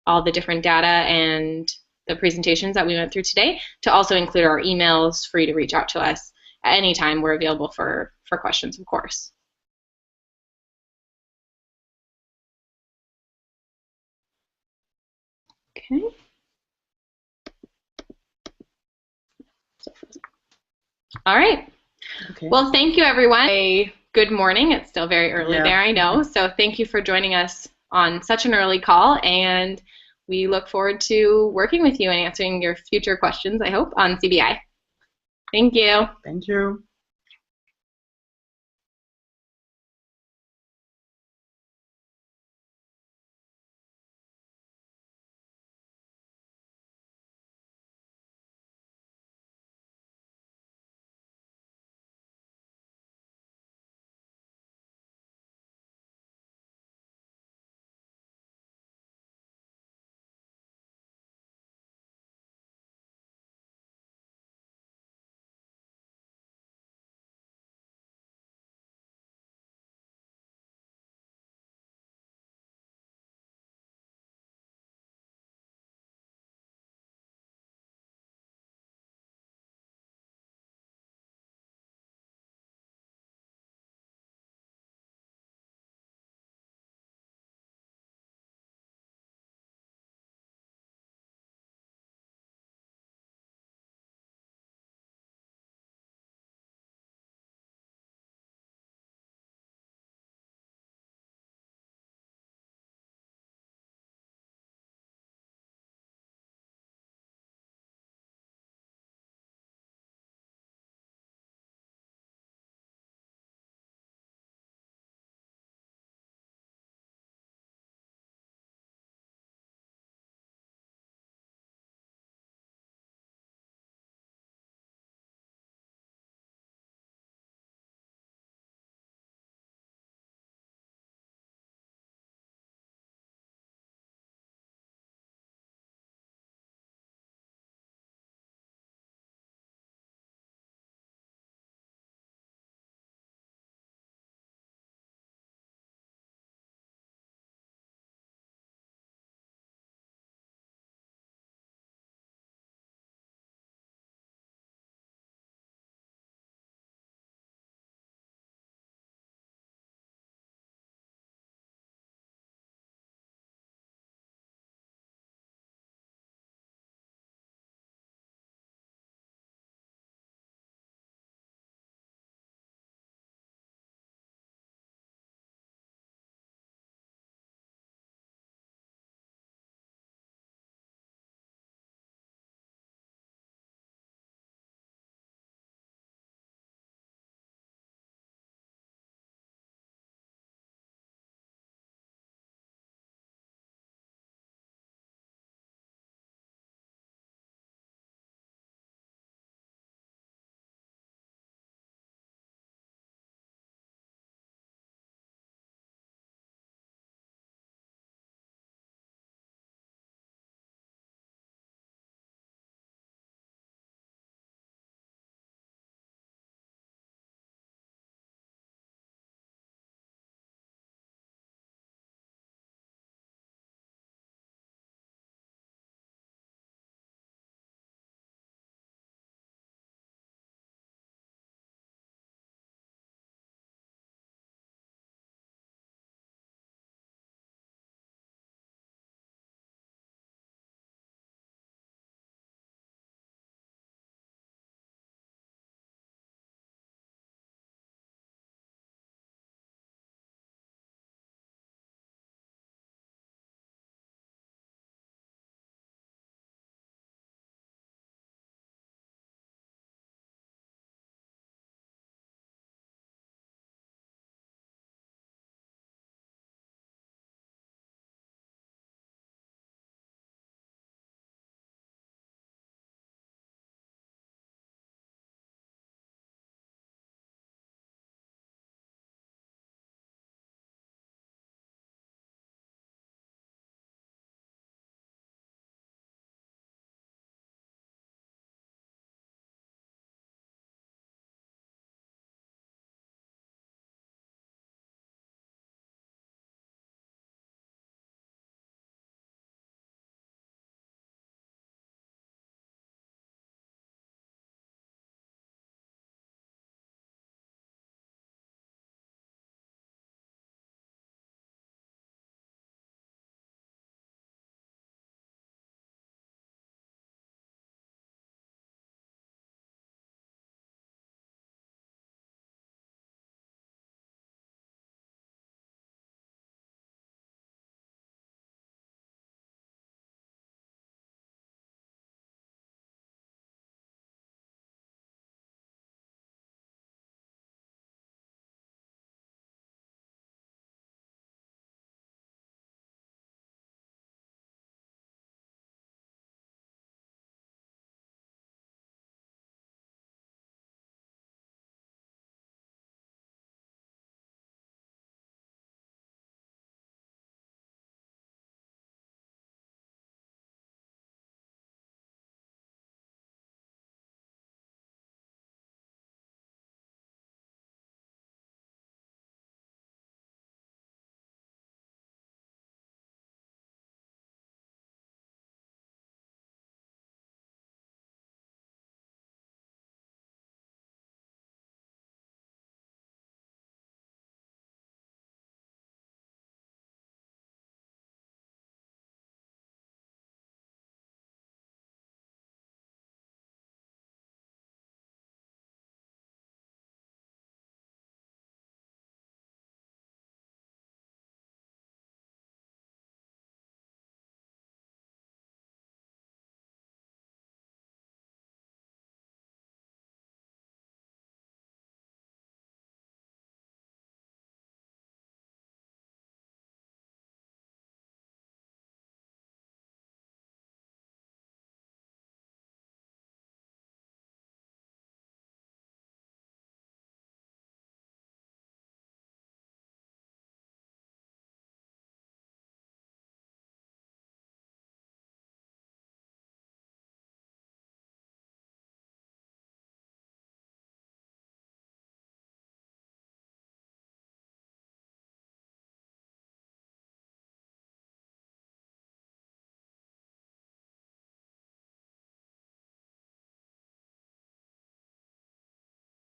all the different data and the presentations that we went through today to also include our emails for you to reach out to us at any time. We're available for questions, of course. Okay. All right. Okay. Well, thank you, everyone. Good morning. It's still very early there, I know. So thank you for joining us on such an early call, and we look forward to working with you and answering your future questions, I hope, on CBI. Thank you. Thank you.